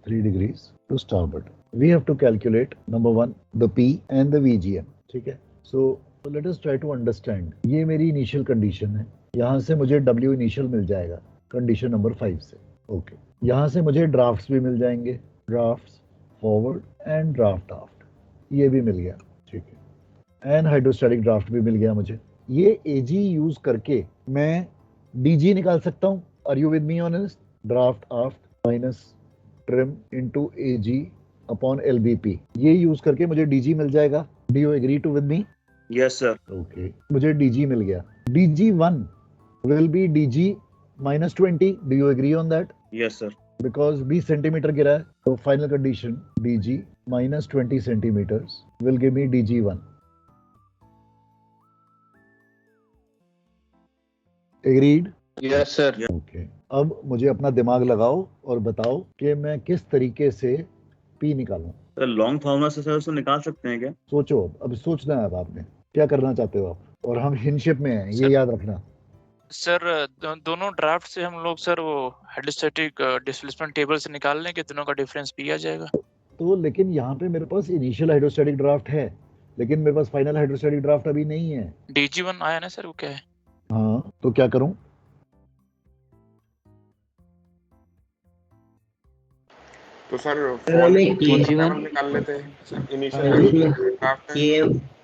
3 degrees to starboard. We have to calculate number 1 the P and the VGM. ठीक है, so let us try to understand. ये मेरी initial condition है, यहाँ से मुझे W initial मिल जाएगा condition number 5 से। ओके, यहाँ से मुझे ड्राफ्ट्स भी मिल जाएंगे, ड्राफ्ट्स फॉरवर्ड एंड ड्राफ्ट आफ्ट, ये भी मिल गया, ठीक है, एंड हाइड्रोस्टैटिक ड्राफ्ट भी मिल गया मुझे। ये एजी यूज करके मैं डीजी निकाल सकता हूँ। Are you with me on this? Draft aft minus trim into AG upon LBP, ये यूज करके मुझे डीजी मिल जाएगा। Do you agree to with me? Yes sir. Okay, मुझे डीजी मिल गया। DG 1 will be DG minus 20. Do you agree on that? Yes sir. Because 20 centimeter गिरा है, so final condition DG minus 20 centimeters will give me DG1. Agreed? Yes sir. Okay. अब मुझे अपना दिमाग लगाओ और बताओ कि मैं किस तरीके से P निकालूं। सर लॉन्ग फॉर्मूला से सर उसको निकाल सकते हैं क्या? सोचो, अब सोचना है अब आपने क्या करना चाहते हो आप, और हम हिनशिप में हैं, ये याद रखना। सर दोनों ड्राफ्ट से हम लोग सर वो हाइड्रोस्टैटिक डिस्प्लेसमेंट टेबल से निकाल लेंगे, दोनों का डिफरेंस भी आ जाएगा। तो लेकिन यहाँ पे मेरे पास इनिशियल हाइड्रोस्टैटिक ड्राफ्ट है, लेकिन मेरे पास फाइनल हाइड्रोस्टैटिक ड्राफ्ट अभी नहीं है। DG1 आया ना सर, वो क्या है? हाँ, तो क्या करूं? तो सर हमें निकाल लेते हैं सर, इनिशियल ड्राफ्ट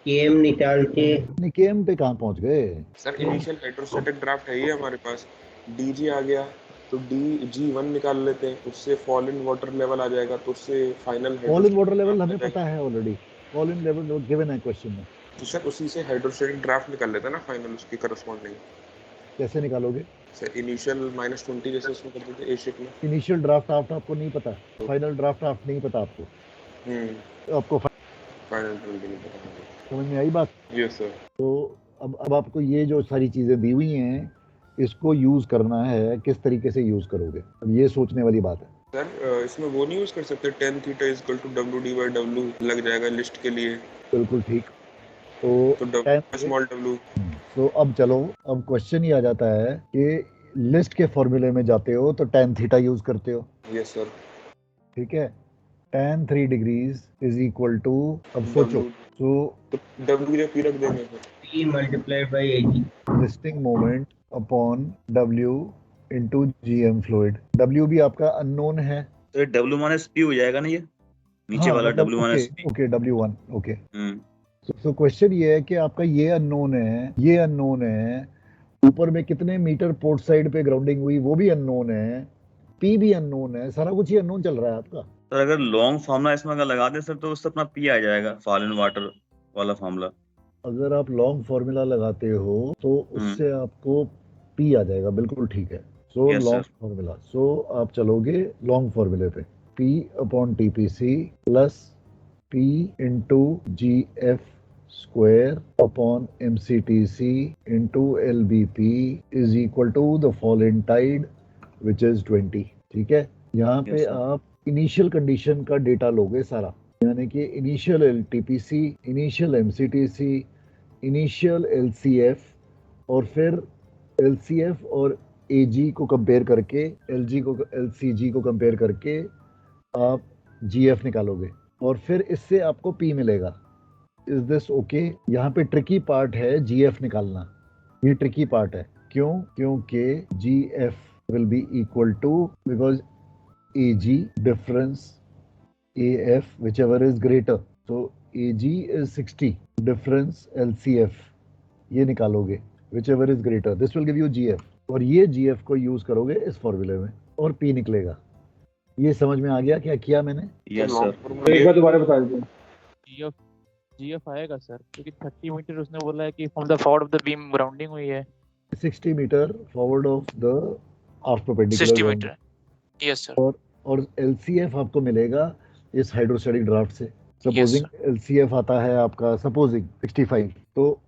केएम निकाल के। नहीं, केएम पे कहाँ पहुंच गए सर? इनिशियल हाइड्रोस्टैटिक ड्राफ्ट है ये हमारे पास, डीजी आ गया तो DG1 निकाल लेते हैं, उससे फॉल इन वाटर लेवल आ जाएगा, तो उससे final fall in water level हमें पता है already, fall in level given है क्वेश्चन में। तो सर उसी से हाइड्रोस्टैटिक ड्राफ्ट निकाल लेते हैं ना फाइनल, उसकी करस्पॉन्डिंग। कैसे निकालोगे सर? इनिशियल -20 जैसे उसमें कर देते ए शेप में। इनिशियल ड्राफ्ट आपको नहीं पता, फाइनल ड्राफ्ट नहीं पता आपको, आपको फाइनल नहीं पता। समझ में आई बात? Yes sir. तो अब आपको ये जो सारी चीजें दी हुई हैं, इसको यूज करना है, किस तरीके से यूज करोगे, अब ये सोचने वाली बात है। सर इसमें वो नहीं यूज कर सकते tan थीटा = WD/W लग जाएगा लिस्ट के लिए? बिल्कुल ठीक। तो स्मॉल w। तो अब चलो, अब क्वेश्चन ही आ जाता है कि लिस्ट के फॉर्मूले में जाते हो तो tan थीटा यूज करते हो। Yes sir. ठीक है, tan 3 degrees is equal to, अब सोचो, तो W या P रख देंगे सर, P multiplied by AG, listing moment upon W into GM fluid. W भी आपका अननोन है, तो W माइनस P हो जाएगा ना, ये नीचे वाला W minus P। Okay W1, okay. तो क्वेश्चन ये है कि आपका ये अननोन है, ये अननोन है, ऊपर में कितने मीटर पोर्ट साइड पे ग्राउंडिंग हुई वो भी अननोन है, P भी अननोन है, सारा कुछ ही अननोन चल रहा है आपका। सर अगर लॉन्ग फार्मूला इसमें अगर लगा दे सर, तो उससे अपना P आ जाएगा, फॉल इन वाटर वाला फार्मूला। अगर आप लॉन्ग फार्मूला लगाते हो तो उससे आपको P आ जाएगा, बिल्कुल ठीक है। सो लॉन्ग फार्मूला, सो आप चलोगे लॉन्ग फार्मूले पे, P/TPC plus P into GF square upon MCTC into LBP is equal to the fall in tide which is 20। ठीक है, यहाँ पे आप इनिशियल कंडीशन का डेटा लोगे सारा, यानी कि initial LTPC, initial MCTC, initial LCF, और फिर LCF और AG को कंपेयर करके, LCG को कंपेयर करके आप GF निकालोगे और फिर इससे आपको P मिलेगा। Is this okay? यहाँ पे ट्रिकी पार्ट है GF निकालना, ये ट्रिकी पार्ट है। क्यों? क्योंकि GF will be equal to, because AG difference AF whichever is greater, so AG is 60, difference LCF ये निकालोगे whichever is greater, this will give you GF, और ये GF को यूज करोगे इस फॉर्मूले में और P निकलेगा। ये समझ में आ गया क्या किया मैंने? Yes sir. एक बार दोबारा बता दीजिए। GF आएगा सर, क्योंकि 30 मीटर उसने बोला है कि from the forward of the beam grounding हुई है। 60 metre forward of the arc perpendicular 60 metre, yes sir. और LCF आपको मिलेगा इस हाइड्रोस्टैटिक ड्राफ्ट से। सपोजिंग LCF आता है आपका, सपोजिंग 65, तो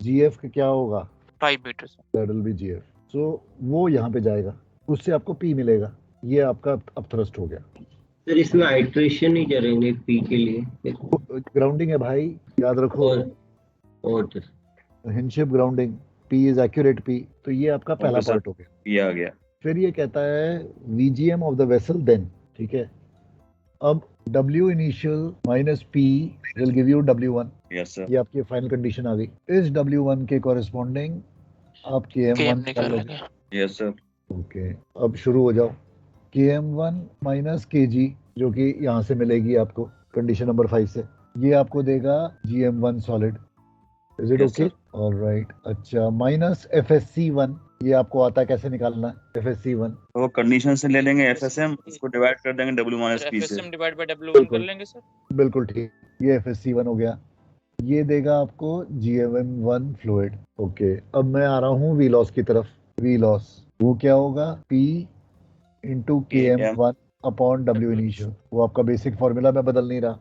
GF का क्या होगा? 5 metre sir, that will be GF। So वो यहाँ पे जाएगा, उससे आपको P मिलेगा। ये आपका अब थ्रस्ट हो गया। सर इसमें आइट्रेशन ही करेंगे P के लिए? ग्राउंडिंग है भाई, याद रखो। और हिंशिप grounding, P is accurate P, तो ये आपका पहला पार्ट हो गया। ये आ गया। फिर ये कहता है VGM of the vessel then, ठीक है। अब W initial minus P will give you W1। Yes sir. ये आपकी फाइनल कंडीशन आ गई। इस W1 के कॉरेस्पॉन्डिंग आप KM1 निकाल लोगे। Yes sir. ओके, अब शुरू हो जाओ। KM1 माइनस KG जो कि यहाँ से मिलेगी आपको कंडीशन नंबर 5 से, ये आपको देगा GM1 solid. Is it okay? Alright. अच्छा, माइनस FSC1, ये आपको आता है कैसे निकालना है FSC1? तो वो कंडीशन से ले लेंगे FSM, उसको डिवाइड कर देंगे W माइनस P से। FSM डिवाइड बाय W1 कर लेंगे सर। बिल्कुल ठीक, ये FSC1 हो गया। ये देगा आपको GM1 फ्लूइड। ओके, अब मैं आ रहा हूँ V लॉस की तरफ। V लॉस वो क्या होगा? P into KM1 upon W initial. वो आपका बेसिक फॉर्मूला मैं बदल नहीं रहा।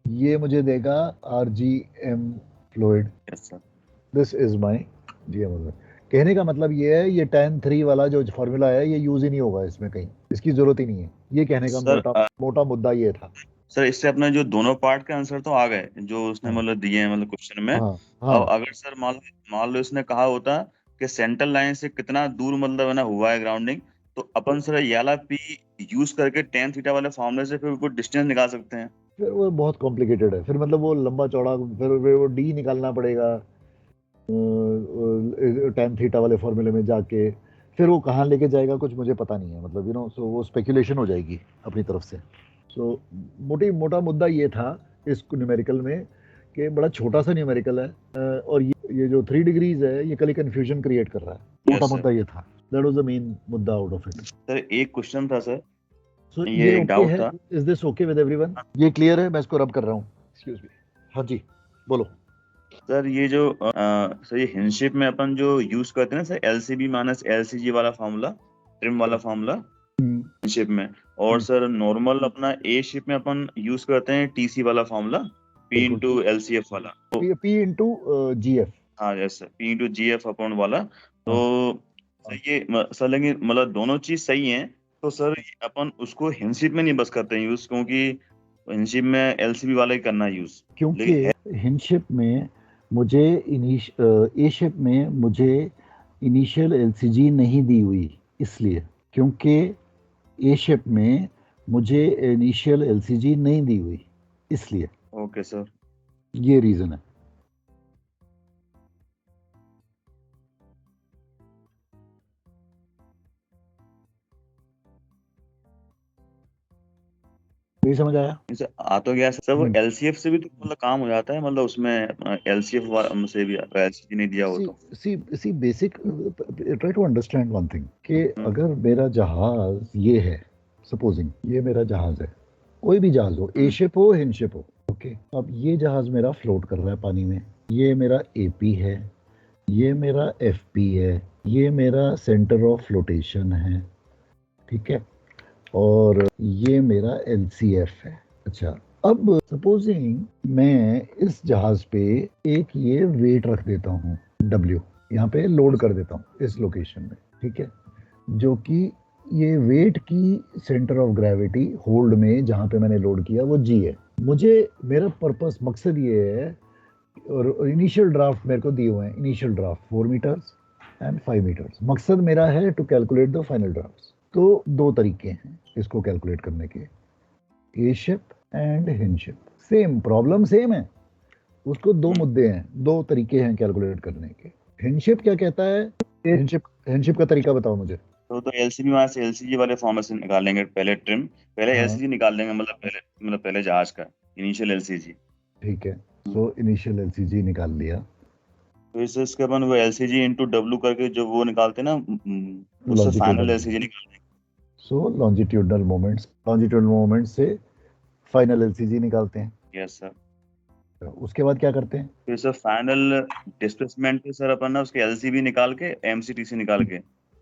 ये मुझे देगा RGM fluid. This is my GM1। कहने का मतलब ये है, ये tan 3 वाला जो फॉर्मूला है ये यूज ही नहीं होगा इसमें कहीं, इसकी जरूरत ही नहीं है। ये कहने का मोटा मुद्दा ये था सर। इससे अपने जो दोनों पार्ट के आंसर तो आ गए जो उसने मतलब दिए हैं मतलब क्वेश्चन में। अब अगर सर मान लो इसने कहा होता कि सेंट्रल लाइन से कितना दूर मतलब है ना हुआ है ग्राउंडिंग, तो अपन सर ये वाला P यूज करके tan थीटा वाले फॉर्मूले से फिर वो डिस्टेंस निकाल सकते हैं। फिर वो बहुत कॉम्प्लिकेटेड है, फिर मतलब वो लंबा चौड़ा, फिर वो D निकालना पड़ेगा tan थीटा वाले फॉर्मूले में जाके, फिर वो कहाँ लेके जाएगा कुछ मुझे पता नहीं है, मतलब सो वो स्पेकुलेशन हो जाएगी अपनी तरफ से। सो मोटा मुद्दा ये था इस न्यूमेरिकल में कि बड़ा छोटा सा न्यूमेरिकल है और ये जो 3 डिग्रीज है ये कल कंफ्यूजन क्रिएट कर रहा है। मोटा मुद्दा ये था, दैट वाज द मेन मुद्दा आउट ऑफ इट। सर एक क्वेश्चन था सर, सो ये एक डाउट था। Is this okay with everyone? ये क्लियर है? मैं इसको रब कर रहा हूँ। Excuse me. हाँ जी बोलो सर। ये जो सर ये हिंशिप में अपन जो यूज करते हैं ना सर, LCB माइनस LCG वाला फॉर्मूला, ट्रिम वाला फॉर्मूला हिंशिप में, और सर नॉर्मल अपना A शिप में अपन यूज करते हैं TC वाला फॉर्मूला, P इंटू LCF वाला, P इंटू GF। हाँ yes sir, P into GF upon वाला। तो ये सर लेकिन मतलब दोनों चीज सही है, तो सर अपन उसको हिंशिप में नहीं बस करते हैं यूज, क्योंकि हिंशिप में LCB वाला ही करना यूज। क्योंकि हिंशिप में मुझे A शिप में मुझे इनिशियल LCG नहीं दी हुई, इसलिए क्योंकि A शिप में मुझे इनिशियल LCG नहीं दी हुई इसलिए। ओके सर, ये रीजन है। नहीं समझ आया? आ तो गया सर। वो LCF से भी तो मतलब काम हो जाता है, मतलब उसमें LCF से भी LCG नहीं दिया हो तो। See basic try to understand one thing कि अगर मेरा जहाज ये है, सपोजिंग ये मेरा जहाज है, कोई भी जहाज हो, A शिप हो हिंद शिप हो, ओके। अब ये जहाज मेरा फ्लोट कर रहा है पानी में, ये मेरा AP है, ये मेरा FP है, ये मेरा सेंटर ऑफ फ्लोटेशन है, ठीक है, और ये मेरा LCF है। अच्छा, अब सपोजिंग मैं इस जहाज पे एक ये वेट रख देता हूँ W, यहाँ पे लोड कर देता हूँ इस लोकेशन में, ठीक है, जो कि ये वेट की सेंटर ऑफ ग्रेविटी होल्ड में जहाँ पे मैंने लोड किया वो G है। मुझे मेरा पर्पस मकसद ये है, और इनिशियल ड्राफ्ट मेरे को दिए हुए हैं, initial draft 4 metres and 5 meters. मकसद मेरा है to calculate the final drafts. तो दो तरीके हैं इसको कैलकुलेट करने के, ए ship and hinge ship. Same problem same है, उसको दो मुद्दे हैं, दो तरीके हैं कैलकुलेट करने के. हिंज शिप क्या कहता है? हिंज शिप का तरीका बताओ मुझे. तो एलसीबी वहां से एलसीजी वाले फॉर्मेट से निकालेंगे. पहले ट्रिम, पहले एलसीजी निकाल देंगे, मतलब पहले जहाज का इनिशियल एलसीजी. ठीक है, तो इनिशियल एलसीजी निकाल लिया. तो इसके अपन वो एलसीजी इनटू डब्ल्यू करके जो वो निकालते हैं ना, उससे फाइनल एलसीजी निकाल देंगे. सो लॉन्जिट्यूडनल मोमेंट्स से फाइनल एलसीजी निकालते हैं. Yes sir. उसके बाद क्या करते हैं? फिर सर फाइनल डिस्प्लेसमेंट पे सर अपन ना उसके एलसीबी निकाल के एमसीटीसी निकाल के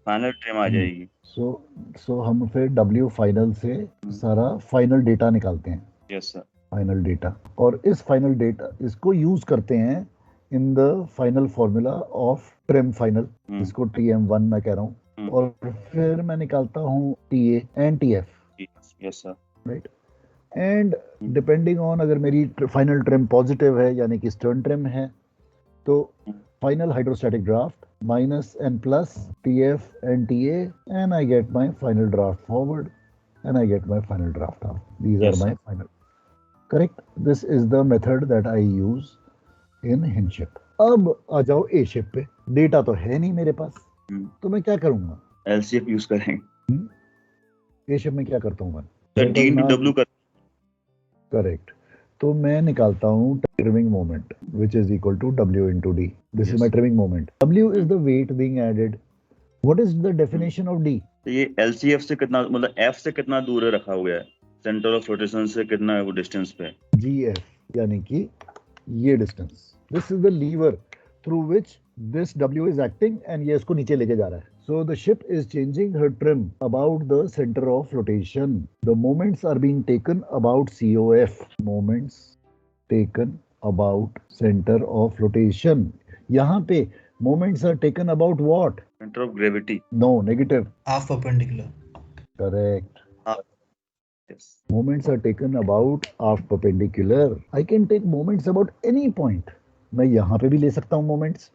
फाइनल ट्रिम आ जाएगी. सो हम फिर डब्ल्यू फाइनल से सारा फाइनल डेटा निकालते हैं. Yes sir. फाइनल डेटा, और इस फाइनल डेटा इसको यूज करते हैं in the final formula of trim final. इसको TM1 मैं कह रहा हूँ. और फिर मैं निकालता हूँ TA and TF. Yes sir. Right. And depending on, अगर मेरी फाइनल ट्रिम पॉजिटिव है यानी कि स्टर्न ट्रिम है, तो final hydrostatic draft minus n plus TF and TA, and I get my final draft forward and I get my final draft out. These are my final. Correct? This is the method that I use in hinge ship. अब आ जाओ ए ship पे. Data तो है नहीं मेरे पास, तो मैं क्या करूंगा? LCF यूज करेंगे. ए शिप में क्या करता हूँ मैं? D into W कर. करेक्ट. तो मैं निकालता हूँ trimming moment, which is equal to W into D. This is my trimming moment. W is the weight being added. What is the definition of D? तो ये LCF से कितना, मतलब F से कितना दूर रखा हुआ है, सेंटर ऑफ रोटेशन से कितना है वो डिस्टेंस पे? GF, यानी कि ये distance. This is the lever through which this W is acting and ये इसको नीचे लेके जा रहा है. So the ship is changing her trim about the center of rotation. The moments are being taken about COF. Moments taken about center of rotation. यहाँ पे moments are taken about what? Center of gravity. No, negative. Half perpendicular. Correct. Yes. Moments are taken about half perpendicular. I can take moments about any point. मैं यहाँ पे भी ले सकता हूँ moments.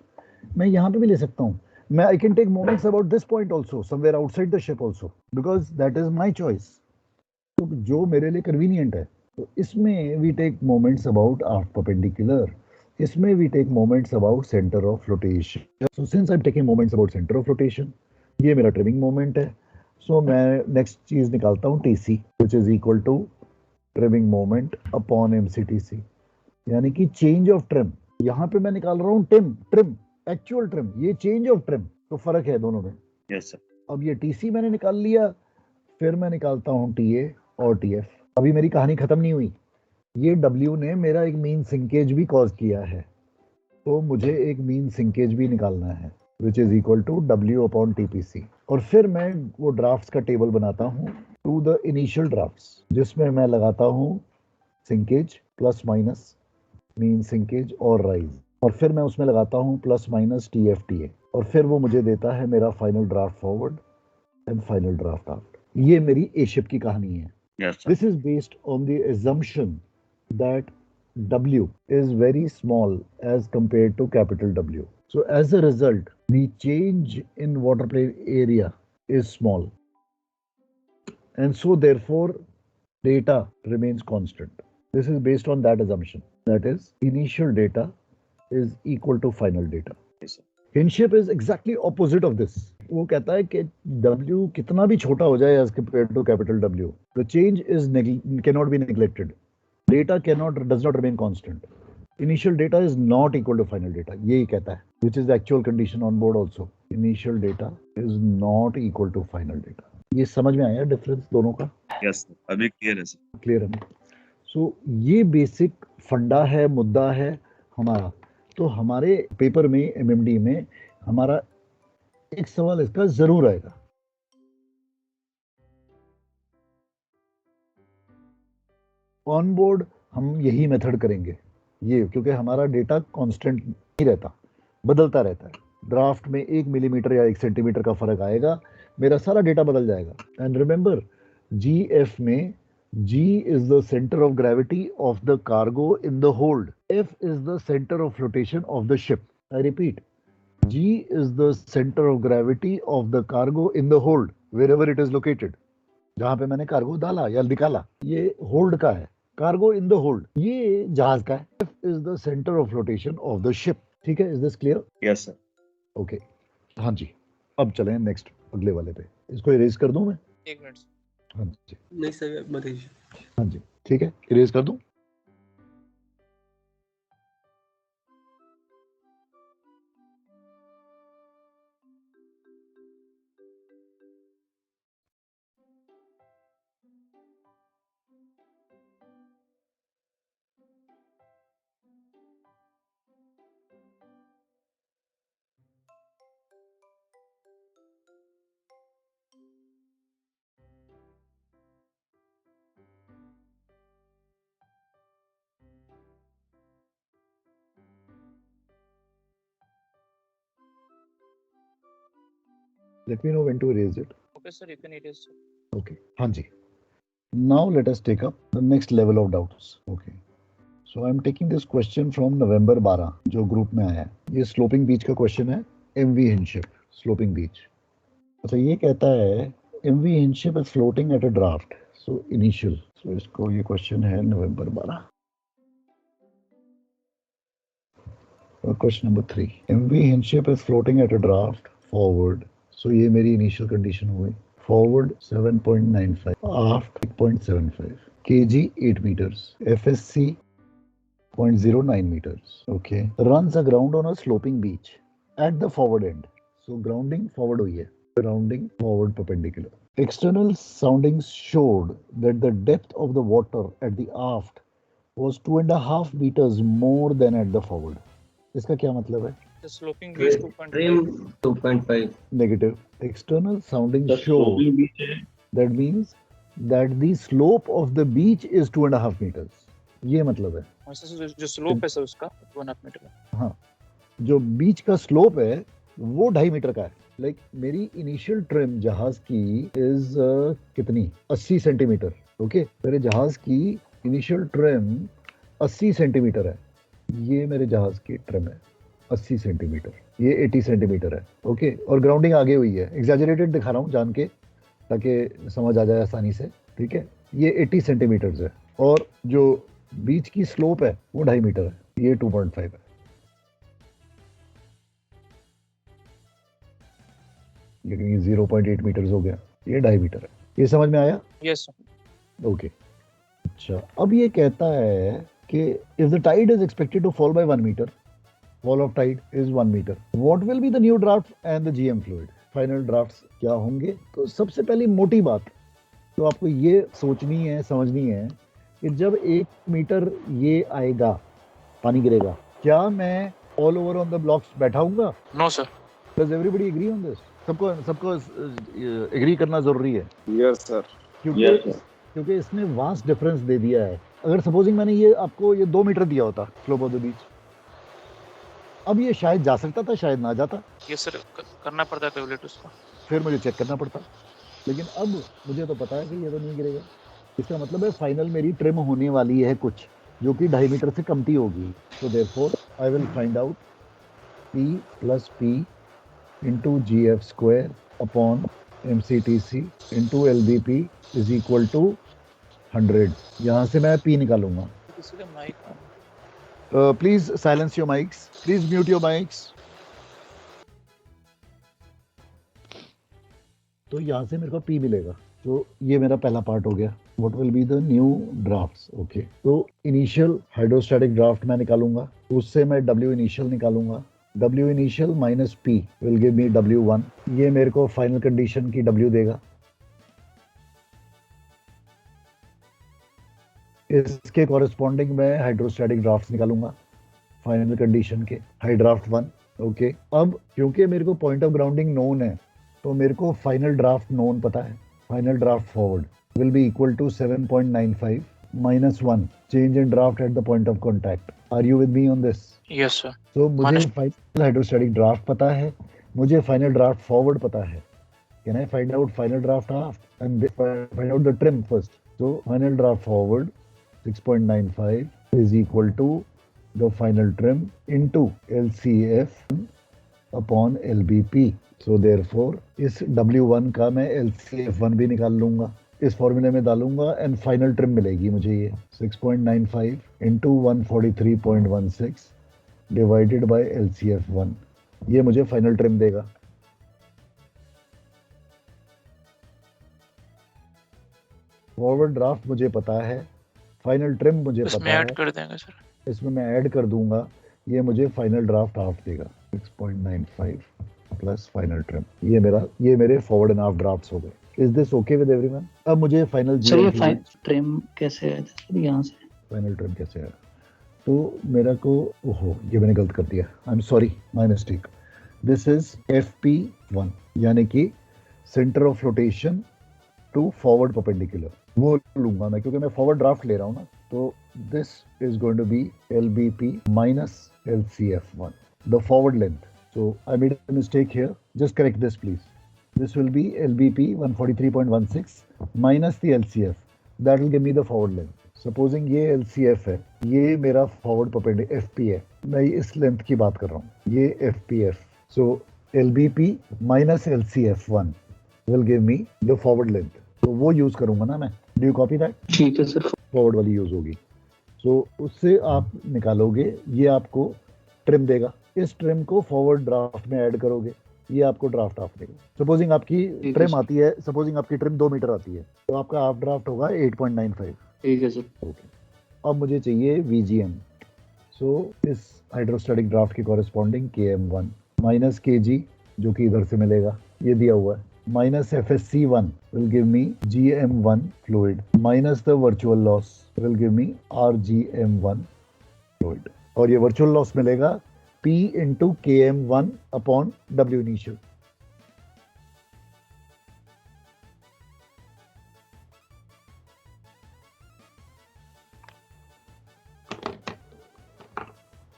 मैं यहाँ पे भी ले सकता हूँ. मैं I can take moments about this point also, somewhere outside the ship also, because that is my choice. तो जो मेरे लिए convenient है. तो इसमें we take moments about half perpendicular. इसमें we take moments about center of rotation. So since I'm taking moments about center of rotation, ये मेरा trimming moment है. So मैं next चीज निकालता हूँ TC, which is equal to trimming moment upon MCTC. यानी कि change of trim. यहाँ पे मैं निकाल रहा हूँ trim, actual trim. ये change of trim. तो फर्क है दोनों में. Yes sir. अब ये TC मैंने निकाल लिया, फिर मैं निकालता हूँ TA और TF. अभी मेरी कहानी खत्म नहीं हुई. ये W ने मेरा एक मीन सिंकेज भी कॉज किया है, तो मुझे एक मीन सिंकेज भी निकालना है, which is equal to W upon TPC. और फिर मैं वो ड्राफ्ट्स का टेबल बनाता हूँ टू द इनिशियल ड्राफ्ट्स, जिसमें मैं लगाता हूँ sinkage plus minus, mean sinkage और राइज, और फिर मैं उसमें लगाता हूँ प्लस माइनस TFTA, और फिर वो मुझे देता है मेरा final draft forward and final draft out. ये मेरी ए शिप की कहानी है. This is based on the assumption that W is very small as compared to capital W. So as a result, the change in water plane area is small. And so therefore, data remains constant. This is based on that assumption. That is, initial data is equal to final data. Yes, sir. Hinge ship is exactly opposite of this. वो कहता है कि W कितना भी छोटा हो जाए as compared to capital W, the change is cannot be neglected. Data does not remain constant. Initial data is not equal to final data. यही कहता है, which is the actual condition on board also. Initial data is not equal to final data. ये समझ में आया difference दोनों का? Yes, अभी क्लियर है सर. क्लियर है. So ये बेसिक फंडा है, मुद्दा है हमारा. तो हमारे पेपर में MMD में हमारा एक सवाल इसका जरूर आएगा. ऑन बोर्ड हम यही मेथड करेंगे, ये क्योंकि हमारा डेटा कांस्टेंट नहीं रहता, बदलता रहता है. ड्राफ्ट में 1 मिलीमीटर या 1 सेंटीमीटर का फर्क आएगा, मेरा सारा डेटा बदल जाएगा. एंड रिमेंबर, GF में G is the center of gravity of the cargo in the hold. F is the center of flotation of the ship. I repeat, G is the center of gravity of the cargo in the hold wherever it is located. जहां पे मैंने cargo डाला या निकाला, ये hold का है. Cargo in the hold, ये जहाज का है. F is the center of flotation of the ship. ठीक है, is this clear? Yes sir. Okay, हाँ जी. अब चलें नेक्स्ट, अगले वाले पे. इसको इरेज कर दूं मैं? 1 मिनट. हाँ जी. नहीं सर, मत कीजिए. हाँ जी, ठीक है, इरेज कर दूं. Let me know when to erase it. Okay sir, you can erase. Okay, हाँ जी. Now let us take up the next level of doubts. Okay. So I am taking this question from November 12 जो group में आया है. ये sloping बीच का question है. MV Hinship, sloping बीच. अच्छा, ये कहता है MV Hinship is floating at a draft. So initial. So इसको, ये क्वेश्चन है November 12. Question number 3. MV Hinship is floating at a draft forward. So ये मेरी इनिशियल कंडीशन हुई. Forward 7.95, aft 8.75, kg 8 meters, FSC 0.09 meters. Okay, runs aground on a sloping beach at the forward end. So grounding forward हुई है. Grounding forward perpendicular. External soundings showed that the depth of the water at the aft was 2.5 meters more than at the forward. इसका क्या मतलब है? The sloping beach 2.5. Negative. External soundings show. That means that the slope of the beach is 2.5 meters. ये मतलब है. जो slope है sir उसका 2.5 मीटर है. हाँ, जो बीच का स्लोप है वो 2.5 मीटर का है. लाइक मेरी इनिशियल ट्रिम जहाज की इज कितनी? 80 सेंटीमीटर. ओके, मेरे जहाज की इनिशियल ट्रिम 80 सेंटीमीटर है. ये मेरे जहाज की ट्रिम है 80 सेंटीमीटर. ये 80 सेंटीमीटर है. ओके, और ग्राउंडिंग आगे हुई है. एग्जैजरेटेड दिखा रहा हूँ जान के, ताकि समझ आ जाए आसानी से. ठीक है, ये 80 सेंटीमीटर है और जो बीच की स्लोप है वो 2.5 मीटर है. ये 2.5 है. लेकिन ये 0.8 मीटर हो गया. ये 2.5 मीटर है. ये समझ में आया? Yes sir. ओके. अच्छा, अब ये कहता है कि if the tide is expected to fall by 1 meter, fall of tide is 1 meter, what will be the new draft and the GM fluid? Final drafts क्या होंगे? तो सबसे पहली मोटी बात तो आपको ये सोचनी है, समझनी है कि जब 1 मीटर ये आएगा, पानी गिरेगा, क्या मैं all over on the blocks बैठा हूँगा? No sir. Does everybody agree on this? सबको एग्री करना जरूरी है. Yes sir. क्योंकि इसने वास्ट डिफरेंस दे दिया है. अगर सपोजिंग मैंने ये आपको ये 2 मीटर दिया होता स्लोप ऑफ द बीच, अब ये शायद जा सकता था, शायद ना जाता. ये सर करना पड़ता है कैलकुलेट उसका. फिर मुझे चेक करना पड़ता. लेकिन अब मुझे तो पता है कि ये तो नहीं गिरेगा. इसका मतलब है फाइनल मेरी ट्रिम होने वाली है कुछ जो कि 2.5 मीटर से कमती होगी. तो therefore I will find out P plus P into GF square upon MCTC into LBP is equal to 100. यहाँ से मैं P निकालूंगा. Please silence your mics. Please mute your mics. तो यहाँ से मेरे को P मिलेगा. तो ये मेरा पहला पार्ट हो गया. What will be the new drafts? Okay. तो इनिशियल हाइड्रोस्टैटिक ड्राफ्ट मैं निकालूंगा. उससे मैं W इनिशियल निकालूंगा. W initial minus P will give me W1. ये मेरे को फाइनल कंडीशन की W देगा. इसके कॉरेस्पॉन्डिंग मैं हाइड्रोस्टैटिक ड्राफ्ट निकालूंगा फाइनल कंडीशन के. High draft 1. ओके, अब क्योंकि मेरे को पॉइंट ऑफ ग्राउंडिंग नोन है तो मेरे को फाइनल ड्राफ्ट नोन पता है. Final draft forward will be equal to 7.95 minus 1 change in draft at the point of contact. Are you with me on this? Yes sir. So मुझे final hydrostatic draft पता है, मुझे final draft forward पता है. Can I find out final draft aft and find out the trim first? So final draft forward 6.95 is equal to the final trim into LCF upon LBP। So therefore इस W1 का मैं LCF1 भी निकाल लूंगा, इस फॉर्मूले में डालूंगा एंड फाइनल ट्रिम मिलेगी मुझे ये 6.95 इंटू 143.16 डिवाइडेड बाय LCF1, ये मुझे फाइनल ट्रिम देगा। फॉरवर्ड ड्राफ्ट मुझे पता है, फाइनल ट्रिम मुझे इसमें पता ऐड है, कर देंगे सर। इसमें मैं ऐड कर दूंगा, ये मुझे फाइनल ड्राफ्ट हाफ देगा 6.95 प्लस फाइनल ट्रिम। ये मेरे फॉरवर्ड एंड हाफ ड्राफ्ट्स हो गए। Is this okay with everyone? अब मुझे फाइनल सर ये फाइनल ट्रिम कैसे है सर यहाँ से? फाइनल ट्रिम कैसे है? तो मेरा को ओहो ये मैंने गलत कर दिया, I am sorry, my mistake. This is FP1 यानी कि centre of flotation to forward perpendicular, वो लूंगा मैं क्योंकि मैं फॉरवर्ड ड्राफ्ट ले रहा हूँ ना। तो this is going to be LBP minus LCF1, the forward length. So I made a mistake here, just correct this please. This will be LBP 143.16 minus the LCF. That will give me the forward length. Supposing ये LCF है, ये मेरा forward perpendicular FP है, मैं इस length की बात कर रहा हूँ, ये FPF. So LBP minus LCF1 will give me the forward length. तो वो use करूँगा ना मैं. Do you copy that? ठीक है सर। Forward वाली use होगी. So उससे आप निकालोगे, ये आपको trim देगा. इस trim को forward draft में add करोगे, ये आपको ड्राफ्ट हाफ देगा। सपोजिंग आपकी ट्रिम आती है, सपोजिंग आपकी ट्रिम 2 मीटर आती है, तो आपका हाफ ड्राफ्ट होगा 8.95। ठीक है सर। ओके, अब मुझे चाहिए VGM। सो इस हाइड्रोस्टैटिक ड्राफ्ट के कॉरेस्पॉन्डिंग KM1 माइनस KG जो कि इधर से मिलेगा, ये दिया हुआ है, minus FSC1 will give me GM1 fluid minus the virtual loss will give me RGM1 fluid, और ये वर्चुअल लॉस मिलेगा P into KM1 upon W initial।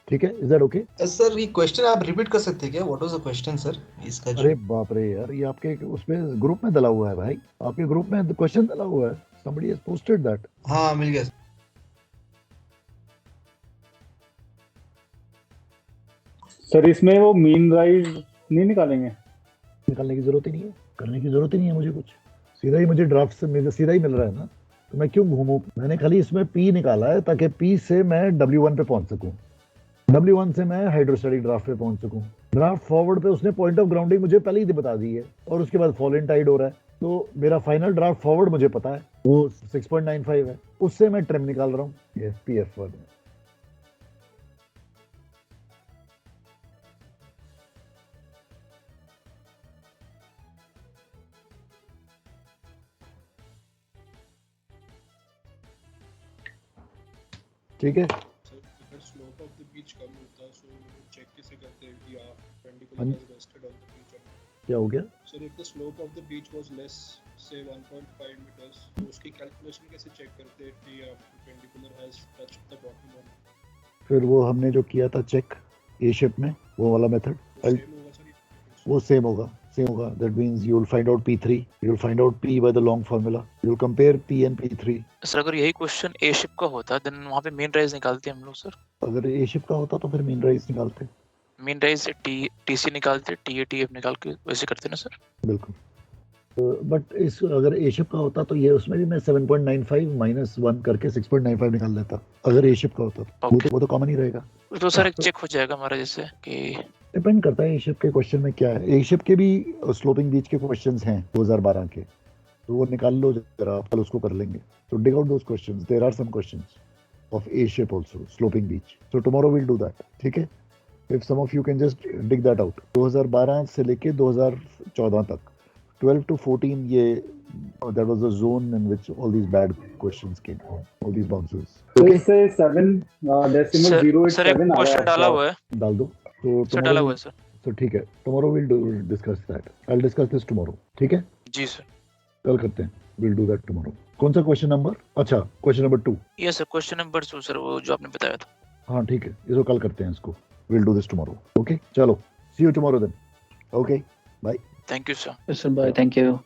ठीक है, इज दैट ओके? सर ये क्वेश्चन आप रिपीट कर सकते हैं क्या? What was the question sir इसका? अरे बाप रे यार, ये आपके उसमें ग्रुप में डला हुआ है भाई, आपके ग्रुप में क्वेश्चन डला हुआ है, somebody has posted that। हाँ मिल गया सर। इसमें वो मीन राइज नहीं निकालेंगे? निकालने की जरूरत ही नहीं है, करने की जरूरत ही नहीं है मुझे कुछ, सीधा ही मुझे ड्राफ्ट से सीधा ही मिल रहा है ना, तो मैं क्यों घूमूं? मैंने खाली इसमें P निकाला है ताकि P से मैं W1 पे पहुंच सकूं, W1 से मैं हाइड्रोस्टैटिक ड्राफ्ट पे पहुंच सकूं। ड्राफ्ट फॉरवर्ड पे उसने पॉइंट ऑफ ग्राउंडिंग मुझे पहले ही बता दी है, और उसके बाद फॉल इन टाइड हो रहा है, तो मेरा फाइनल ड्राफ्ट फॉरवर्ड मुझे पता है वो 6.95 है, उससे मैं ट्रिम निकाल रहा हूँ, ये FPF1 है। ठीक है, अगर स्लोप ऑफ द बीच कम होता है सो चेक कैसे करते हैं कि आप perpendicular has rested on the beach? क्या हो गया sir? If the slope of the beach was less से 1.5 मीटर्स, तो उसकी कैलकुलेशन कैसे चेक करते हैं कि आप perpendicular has touched the bottom on? फिर वो हमने जो किया था चेक ए शेप में, वो वाला मेथड वो सेम होगा that means you will find out P3, you will find out P by the long formula, you will compare P and P3। Sir अगर यही क्वेश्चन ए शिप का होता देन वहां पे मेन राइज निकालते हम लोग सर। अगर ए शिप का होता तो फिर मेन राइज निकालते, मेन राइज से TC निकालते, TF निकाल के वैसे करते ना सर। बिल्कुल, बट इस अगर ए शिप का होता तो ये उसमें भी मैं 7.95 माइनस 1 करके 6.95 निकाल लेता, अगर ए शिप का होता तो वो तो कॉमन ही रहेगा। तो सर एक चेक हो जाएगा हमारा, जैसे कि डिपेंड करता है ए शिप के क्वेश्चन में क्या है। ए शिप के भी स्लोपिंग बीच के क्वेश्चंस हैं 2012 के, तो वो निकाल लो जरा, आप कल उसको कर लेंगे। तो dig out those questions, there are some questions of a ship also sloping beach, so tomorrow we will do that. ठीक है, if some of you can just dig that out. 2012 से लेके 2014 तक 12 to 14 ये that was the zone in which all these bad questions came from, all these bounces। तो इससे 7.087 sir एक question डाला हुआ है, डाल दो तो सर डाला हुआ है सर। तो ठीक है, tomorrow will discuss that, I will discuss this tomorrow. ठीक है जी सर, कल करते हैं, विल डू दैट टुमारो। कौन सा क्वेश्चन नंबर? अच्छा question number 2। Yes sir, question number 2 sir, वो जो आपने बताया था। हाँ ठीक है, इसको कल करते हैं इसको, will do this tomorrow. Okay चलो, see you tomorrow then. Okay bye. Thank you sir. Sir bye, thank you.